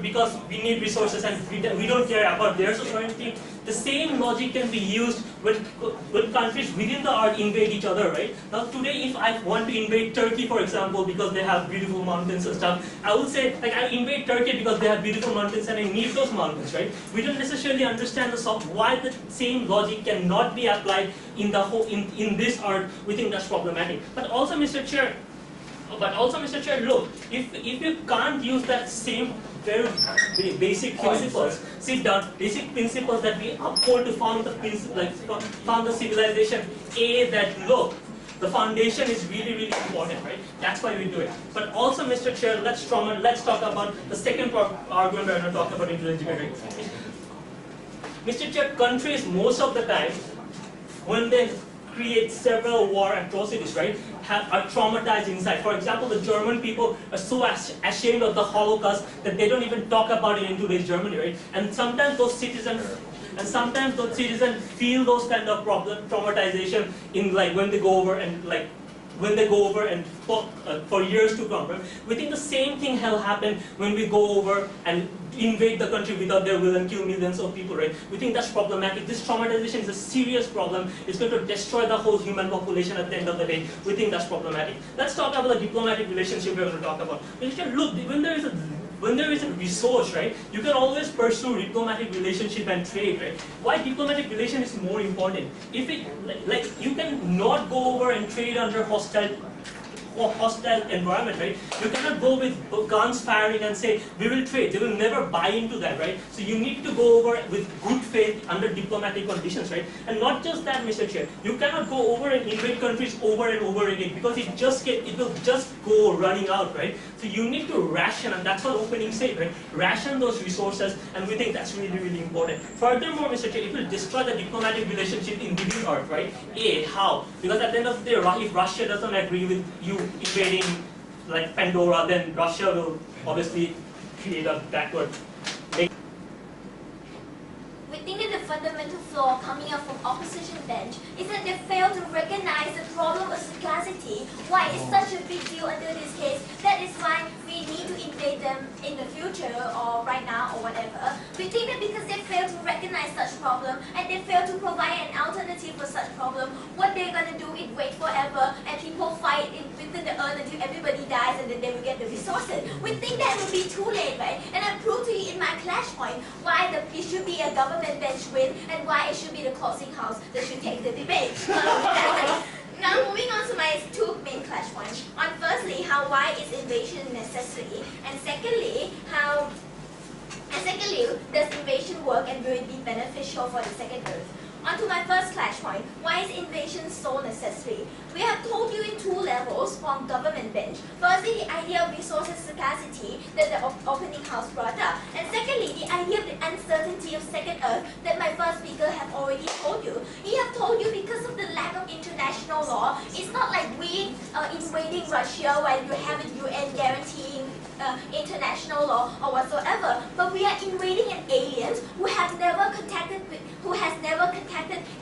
because we need resources and we don't care about their sovereignty, the same logic can be used when countries within the earth invade each other, right? Now today, if I want to invade Turkey, for example, because they have beautiful mountains and stuff, I would say, like, I invade Turkey because they have beautiful mountains and I need those mountains, right? We don't necessarily understand why the same logic cannot be applied in the whole in this earth. We think that's problematic. But also, Mr. Chair, look, if you can't use that same very basic principles, sit down, basic principles that we uphold to found the civilization, that look, the foundation is really, really important, right? That's why we do it. But also, Mr. Chair, let's talk about the second argument we're going to talk about into engineering. Mr. Chair, countries most of the time, when they create several war atrocities, right, are traumatized inside. For example, the German people are so ashamed of the Holocaust that they don't even talk about it in today's Germany, right? And sometimes those citizens feel those kind of traumatization in when they go over and for years to come, right? We think the same thing will happen when we go over and invade the country without their will and kill millions of people, right? We think that's problematic. This traumatization is a serious problem. It's going to destroy the whole human population at the end of the day. We think that's problematic. Let's talk about the diplomatic relationship we're going to talk about. Look, when there is a resource, right, you can always pursue diplomatic relationship and trade, right? Why diplomatic relation is more important? If it, you can not go over and trade under hostile environment, right? You cannot go with guns firing and say, we will trade. They will never buy into that, right? So you need to go over with good faith under diplomatic conditions, right? And not just that, Mr. Chair. You cannot go over and invade countries over and over again because it will just go running out, right? So you need to ration, and that's what opening said, right? Ration those resources, and we think that's really, really important. Furthermore, Mr. Chair, it will destroy the diplomatic relationship in within earth, right? How? Because at the end of the day, if Russia doesn't agree with you invading Pandora, then Russia will obviously create a backward. We think that the fundamental flaw coming up from opposition bench is that they fail to recognize the problem of scarcity, why it's such a big deal under this case. That is why we need to invade them in the future or right now or whatever. We think that because they fail to recognize such problem and they fail to provide an alternative for such problem, what they're going to do is wait forever and people fight within the earth until everybody dies and then they will get the resources. We think that will be too late, right? And I proved to you in my clash point why it should be a government bench win and why it should be the closing house that should take the debate. Now moving on to my two main clash points. On firstly, why is invasion necessary, and secondly, does invasion work and will it be beneficial for the second earth? On to my first clash point, why is invasion so necessary? We have told you in two levels from government bench. Firstly, the idea of resources scarcity that the opening house brought up. And secondly, the idea of the uncertainty of second earth that my first speaker have already told you. He have told you because of the lack of international law, it's not like we invading Russia where you have a UN guaranteeing international law or whatsoever, but we are invading an alien who has never contacted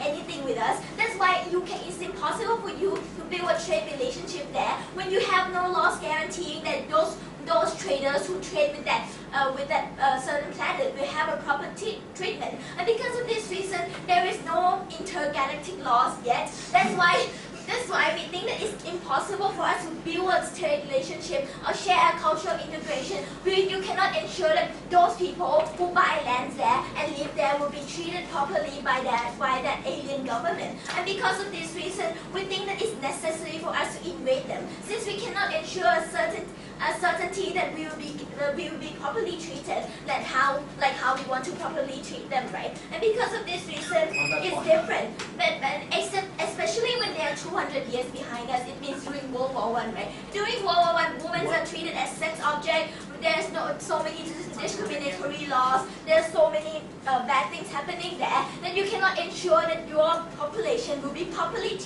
anything with us. That's why it's impossible for you to build a trade relationship there when you have no laws guaranteeing that those traders who trade with that certain planet will have a proper treatment. And because of this reason, there is no intergalactic laws yet. That's why we think that it's impossible for us to build a trade relationship or share a cultural integration where you cannot ensure that those people who buy lands there and live there will be treated properly by that alien government. And because of this reason, we think that it's necessary for us to invade them, since we cannot ensure a certainty that we will be properly treated, like how we want to properly treat them, right? And because of this reason, it's different. But especially when they are 200 years behind us, it means during World War I, right? During World War I, women are treated as sex objects. there's so many discriminatory laws, there's so many bad things happening there, then you cannot ensure that your population will be properly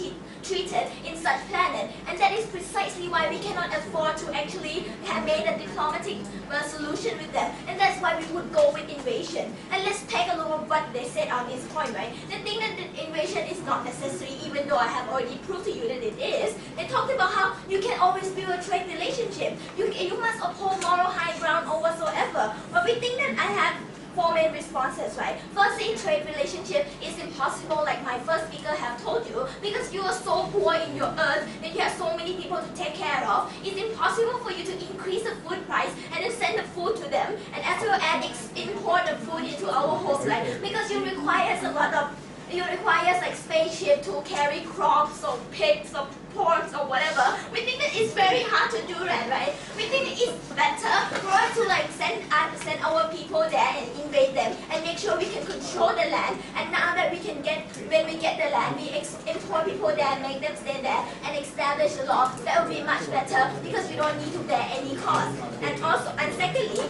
treated in such planet. And that is precisely why we cannot afford to actually have made a diplomatic solution with them. And that's why we would go with invasion. And let's take a look at what they said on this point, right? They think that the invasion is not necessary, even though I have already proved to you that it is. They talked about how you can always build a trade relationship. You must uphold moral high ground or whatsoever. But we think that I have four main responses, right? Firstly, trade relationship is impossible, like my first speaker have told you, because you are so poor in your earth that you have so many people to take care of. It's impossible for you to increase the food price and then send the food to them, and as well as import the food into our homes, right? Because you requires a lot of like spaceship to carry crops or pigs or porks or whatever. We think that it's very hard to do that, right? We think it's better for us to like send our people there and invade them and make sure we can control the land. And now that when we get the land, we import people there and make them stay there and establish the law. That would be much better because we don't need to bear any cost. And secondly,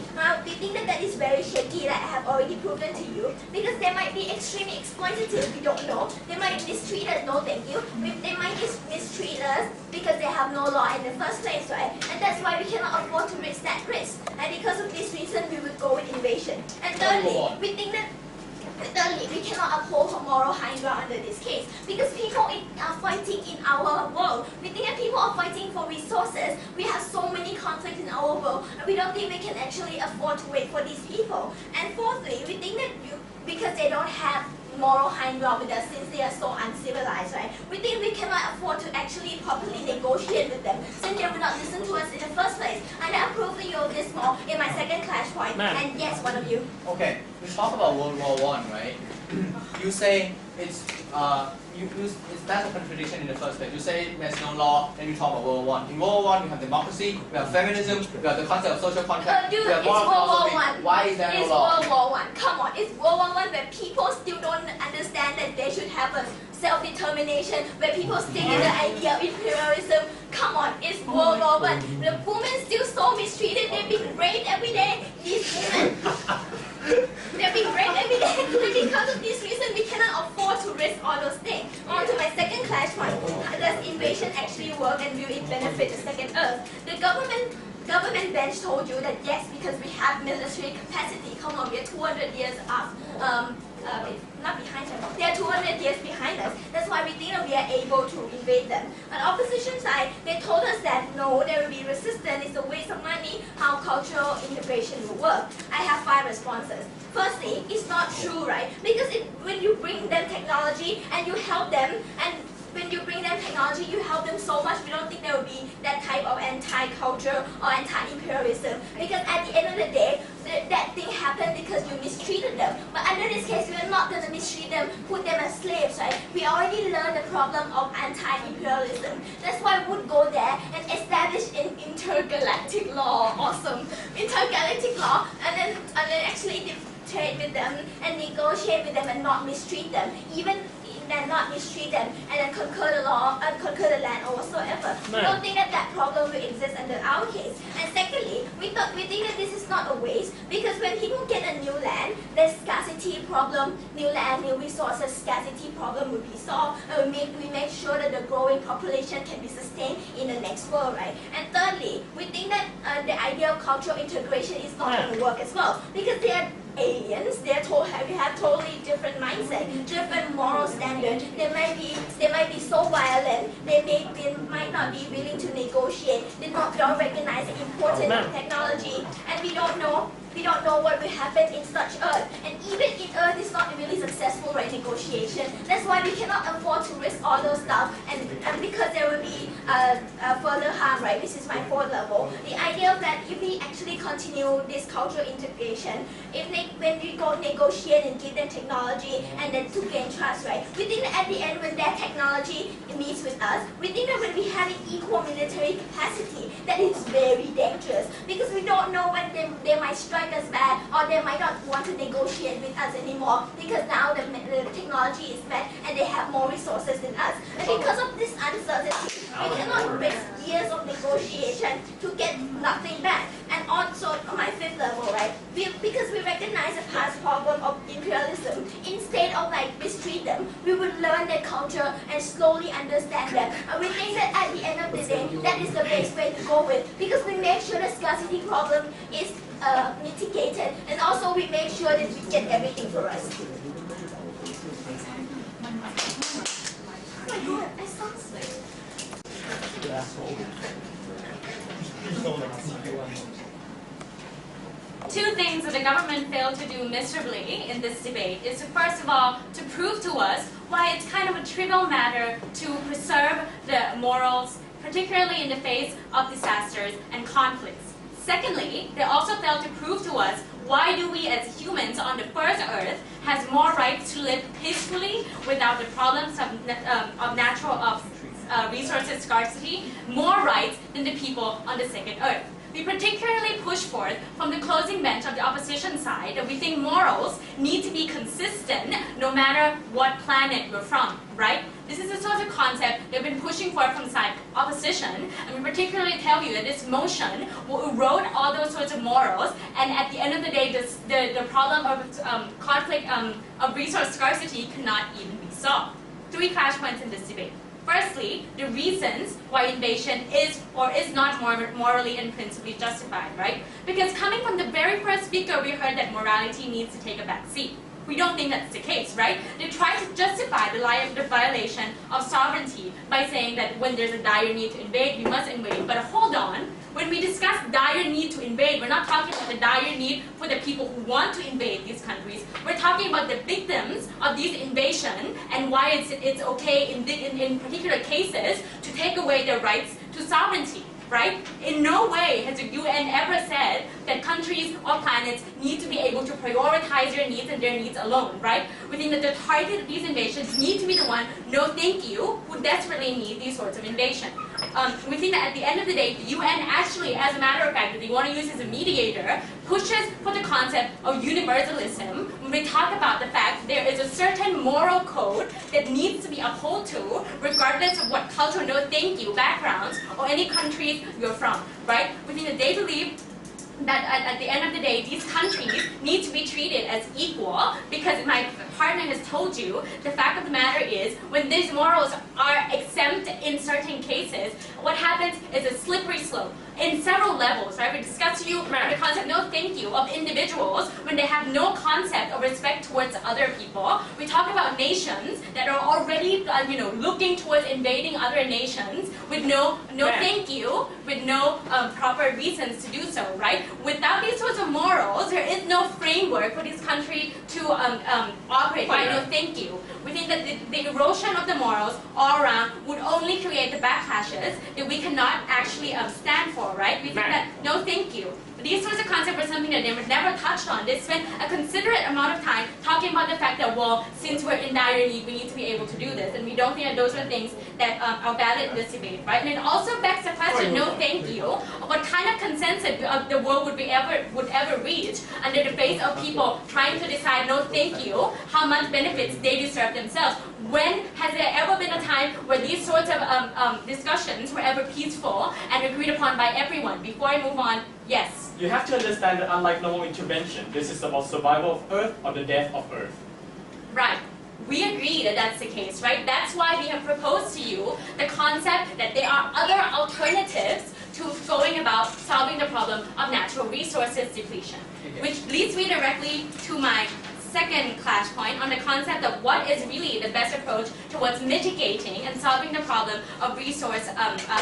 we think that is very shaky, like I have already proven to you, because they might be extremely exploitative. We don't know. They might mistreat us. No, thank you. They might mistreat us because they have no law in the first place, right? And that's why we cannot afford to risk that risk. And because of this reason, we would go with invasion. And thirdly, we think that we cannot uphold moral high ground under this case because people are fighting in our world. We think that people are fighting for resources. We have so many conflicts in our world, and we don't think we can actually afford to wait for these people. And fourthly, we think that because they don't have moral high ground with us since they are so uncivilized, right? We think we cannot afford to actually properly negotiate with them since they will not listen to us in the first place. And I'll prove to you this more in my second clash point. And yes, one of you. Okay, we talk about World War I, right? You say it's that's a contradiction in the first place. You say there's no law, then you talk about World War I. In World War I, we have democracy, we have feminism, we have the concept of social contract, Dude, we have it's World moral War philosophy. Why is there no law? It's World War I. Come on, it's World War I where people still don't understand that they should have a self-determination, where people stick in the idea of imperialism. Come on, it's World War I. The women still so mistreated. They're being raped every day. These women, they're being raped every day. And because of this reason, we cannot afford to risk all those things. On to my second clash point. Does invasion actually work and will it benefit the second Earth? The government bench told you that yes, because we have military capacity. Come on, we are 200 years up. Not behind them. They are 200 years behind us. That's why we think that we are able to invade them. On the opposition side, they told us that no, there will be resistance. It's a waste of money. How cultural integration will work. I have 5 responses. Firstly, it's not true, right? Because when you bring them technology and you help them, and when you bring them technology, you help them so much. We don't think there will be that type of anti-culture or anti-imperialism. Because at the end of the day, that thing happened because you mistreated them. But under this case, we are not going to mistreat them, put them as slaves, right? We already learned the problem of anti-imperialism. That's why we would go there and establish an intergalactic law. Awesome. Intergalactic law. And then actually trade with them and negotiate with them and not mistreat them. Even and not mistreat them and then conquer the law and conquer the land or whatsoever. We don't think that problem will exist under our case. And secondly, we think that this is not a waste because when people get a new land, the scarcity problem, new land, new resources, scarcity problem will be solved. And we make sure that the growing population can be sustained in the next world, right? And thirdly, we think that the idea of cultural integration is not going to work as well because they are aliens. They have totally different mindset, different moral standard. They might be so violent. They might not be willing to negotiate. They don't recognize the importance of technology, and we don't know what will happen in such Earth. And even in Earth, it's not really successful right negotiation. That's why we cannot afford to risk all those stuff. And because there will be further harm, right? This is my 4th level. The idea of that if we actually continue this cultural integration, when we go negotiate and give them technology and then to gain trust, right? We think that at the end when their technology meets with us, we think that when we have an equal military capacity, that is very dangerous because we don't know when they might strike us back or they might not want to negotiate with us anymore because now the technology is met and they have more resources than us. And because of this uncertainty, we cannot risk years of negotiation to get nothing back. And also on my fifth level, right? Because we recognize the past problem of imperialism, instead of like mistreat them, we would learn their culture and slowly understand them. And we think that at the end of the day, that is the best way to go with, because we make sure the scarcity problem is mitigated, and also we make sure that we get everything for us. Oh my god, I sound sick. Two things that the government failed to do miserably in this debate is to, first of all, to prove to us why it's kind of a trivial matter to preserve the morals, particularly in the face of disasters and conflicts. Secondly, they also failed to prove to us why do we as humans on the first earth has more rights to live peacefully without the problems of resources scarcity, more rights than the people on the second earth. We particularly push forth from the closing bench of the opposition side that we think morals need to be consistent no matter what planet we're from, right? This is a sort of concept they've been pushing for from side opposition, and we particularly tell you that this motion will erode all those sorts of morals, and at the end of the day, the problem of conflict of resource scarcity cannot even be solved. 3 crash points in this debate. Firstly, the reasons why invasion is or is not morally and principally justified, right? Because coming from the very first speaker, we heard that morality needs to take a back seat. We don't think that's the case, right? They try to justify the violation of sovereignty by saying that when there's a dire need to invade, we must invade. But hold on, when we discuss dire need to invade, we're not talking about the dire need for the people who want to invade these countries. We're talking about the victims of these invasion and why it's okay in particular cases to take away their rights to sovereignty. Right? In no way has the UN ever said that countries or planets need to be able to prioritize their needs and their needs alone, right? We think that the target of these invasions need to be the one, no thank you, who desperately need these sorts of invasion. We think that at the end of the day, the UN actually, as a matter of fact, that they want to use as a mediator, pushes for the concept of universalism when we talk about the fact there is a certain moral code that needs to be upheld to, regardless of what cultural no thank you backgrounds or any countries you're from, right? We think that they believe that at the end of the day, these countries need to be treated as equal, because my partner has told you, the fact of the matter is, when these morals are exempt in certain cases, what happens is a slippery slope in several levels, right? We discussed to you the concept, no thank you, of individuals when they have no concept of respect towards other people. We talk about nations that are already, looking towards invading other nations with no thank you, with no proper reasons to do so, right? Without these sorts of morals, there is no framework for this country to operate by no thank you. We think that the erosion of the morals all around would only create the backlashes that we cannot actually stand for, right? We think that, no thank you. These sorts of concepts were something that they were never touched on. They spent a considerate amount of time talking about the fact that, well, since we're in dire need, we need to be able to do this. And we don't think that those are things that are valid in this debate, right? And it also begs the question, no thank you, of what kind of consensus the world would ever reach under the face of people trying to decide, no thank you, how much benefits they deserve themselves. When has there ever been a time where these sorts of discussions were ever peaceful and agreed upon by everyone? Before I move on, yes? You have to understand that unlike normal intervention, this is about survival of Earth or the death of Earth. Right. We agree that that's the case, right? That's why we have proposed to you the concept that there are other alternatives to going about solving the problem of natural resources depletion. Which leads me directly to my second clash point on the concept of what is really the best approach towards mitigating and solving the problem of resource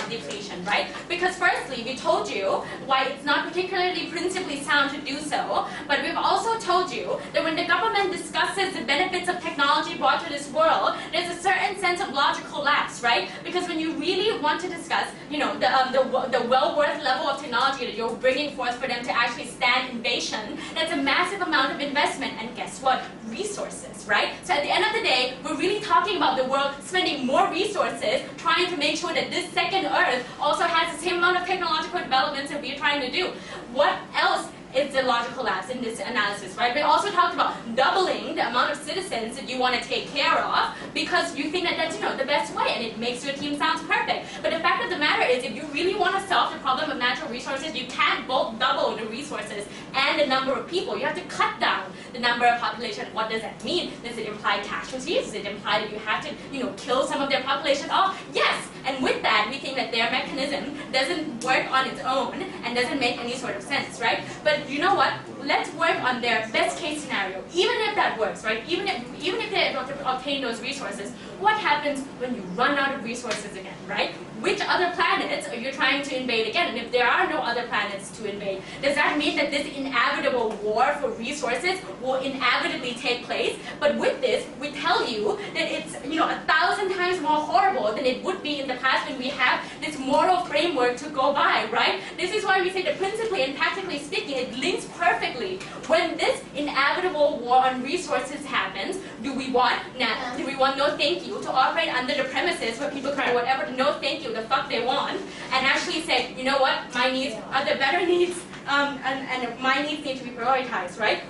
depletion, right? Because firstly, we told you why it's not particularly principally sound to do so, but we've also told you that when the government discusses the benefits of technology brought to this world, there's a certain sense of logical lapse, right? Because when you really want to discuss, the well-worth level of technology that you're bringing forth for them to actually stand invasion, that's a massive amount of investment, and guess what? Resources, right? So at the end of the day, we're really talking about the world spending more resources trying to make sure that this second Earth also has the same amount of technological developments that we're trying to do. What else is the logical lapse in this analysis, right? We also talked about doubling the amount of citizens that you want to take care of because you think that that's the best way and it makes your team sounds perfect. But the fact of the matter is, if you really want to solve the problem of natural resources, you can't both double the resources and the number of people. You have to cut down the number of population. What does that mean? Does it imply casualties? Does it imply that you have to kill some of their population off? Yes. And with that, we think that their mechanism doesn't work on its own and doesn't make any sort of sense, right? But you know what? Let's work on their best case scenario. Even if that works, right? Even if they obtain those resources, what happens when you run out of resources again, right? Which other planets are you trying to invade again? And if there are no other planets to invade, does that mean that this inevitable war for resources will inevitably take place? But with this, we tell you that it's 1,000 times more horrible than it would be in the past when we have this moral framework to go by, right? This is why we say that principally and practically speaking, it links perfectly. When this inevitable war on resources happens, do we want no thank you to operate under the premises where people can do whatever no thank you the fuck they want and actually say, you know what, my needs are the better needs and my needs need to be prioritized, right?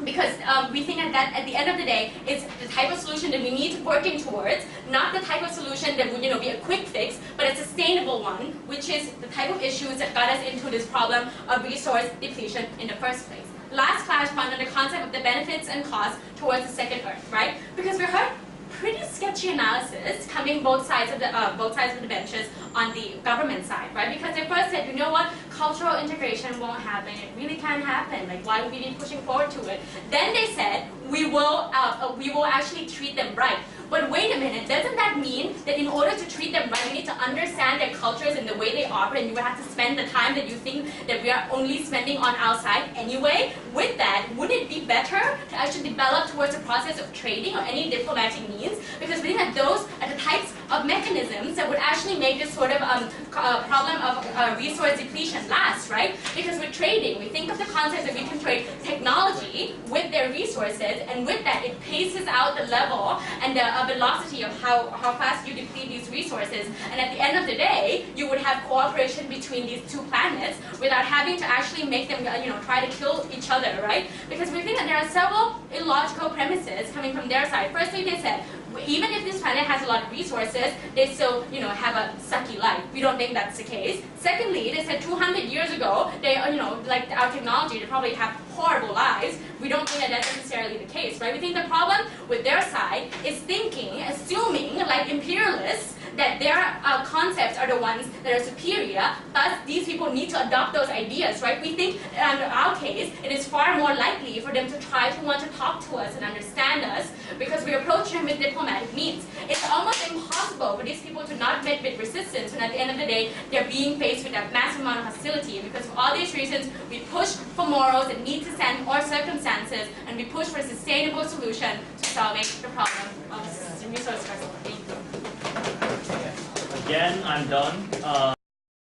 Because we think that at the end of the day, it's the type of solution that we need to working towards, not the type of solution that would be a quick fix, but a sustainable one, which is the type of issues that got us into this problem of resource depletion in the first place. Last flashpoint on the concept of the benefits and costs towards the second Earth, right? Because we heard pretty sketchy analysis coming both sides of the benches on the government side, right? Because they first said, you know what, cultural integration won't happen. It really can't happen. Like, why would we be pushing forward to it? Then they said we will actually treat them right. But wait a minute, doesn't that mean that in order to treat them right, we need to understand their cultures and the way they operate, and you have to spend the time that you think that we are only spending on our side anyway? With that, wouldn't it be better to actually develop towards a process of trading or any diplomatic means? Because we think that those are the types of mechanisms that would actually make this sort of problem of resource depletion last, right? Because with trading, we think of the concept that we can trade technology with their resources, and with that, it paces out the level and the velocity of how fast you deplete these resources. And at the end of the day, you would have cooperation between these two planets without having to actually make them, try to kill each other, right? Because we think that there are several illogical premises coming from their side. Firstly, they said, even if this planet has a lot of resources, they still, have a sucky life. We don't think that's the case. Secondly, they said 200 years ago, they, like our technology, they probably have horrible lives. We don't think that that's necessarily the case, right? We think the problem with their side is assuming, like imperialists, that their concepts are the ones that are superior, thus these people need to adopt those ideas, right? We think that under our case, it is far more likely for them to try to want to talk to us and understand us because we approach them with diplomatic means. It's almost impossible for these people to not meet with resistance when at the end of the day, they're being faced with a massive amount of hostility. And because of all these reasons, we push for morals that need to stand or circumstances, and we push for a sustainable solution to solving the problem of resource scarcity. Again, I'm done.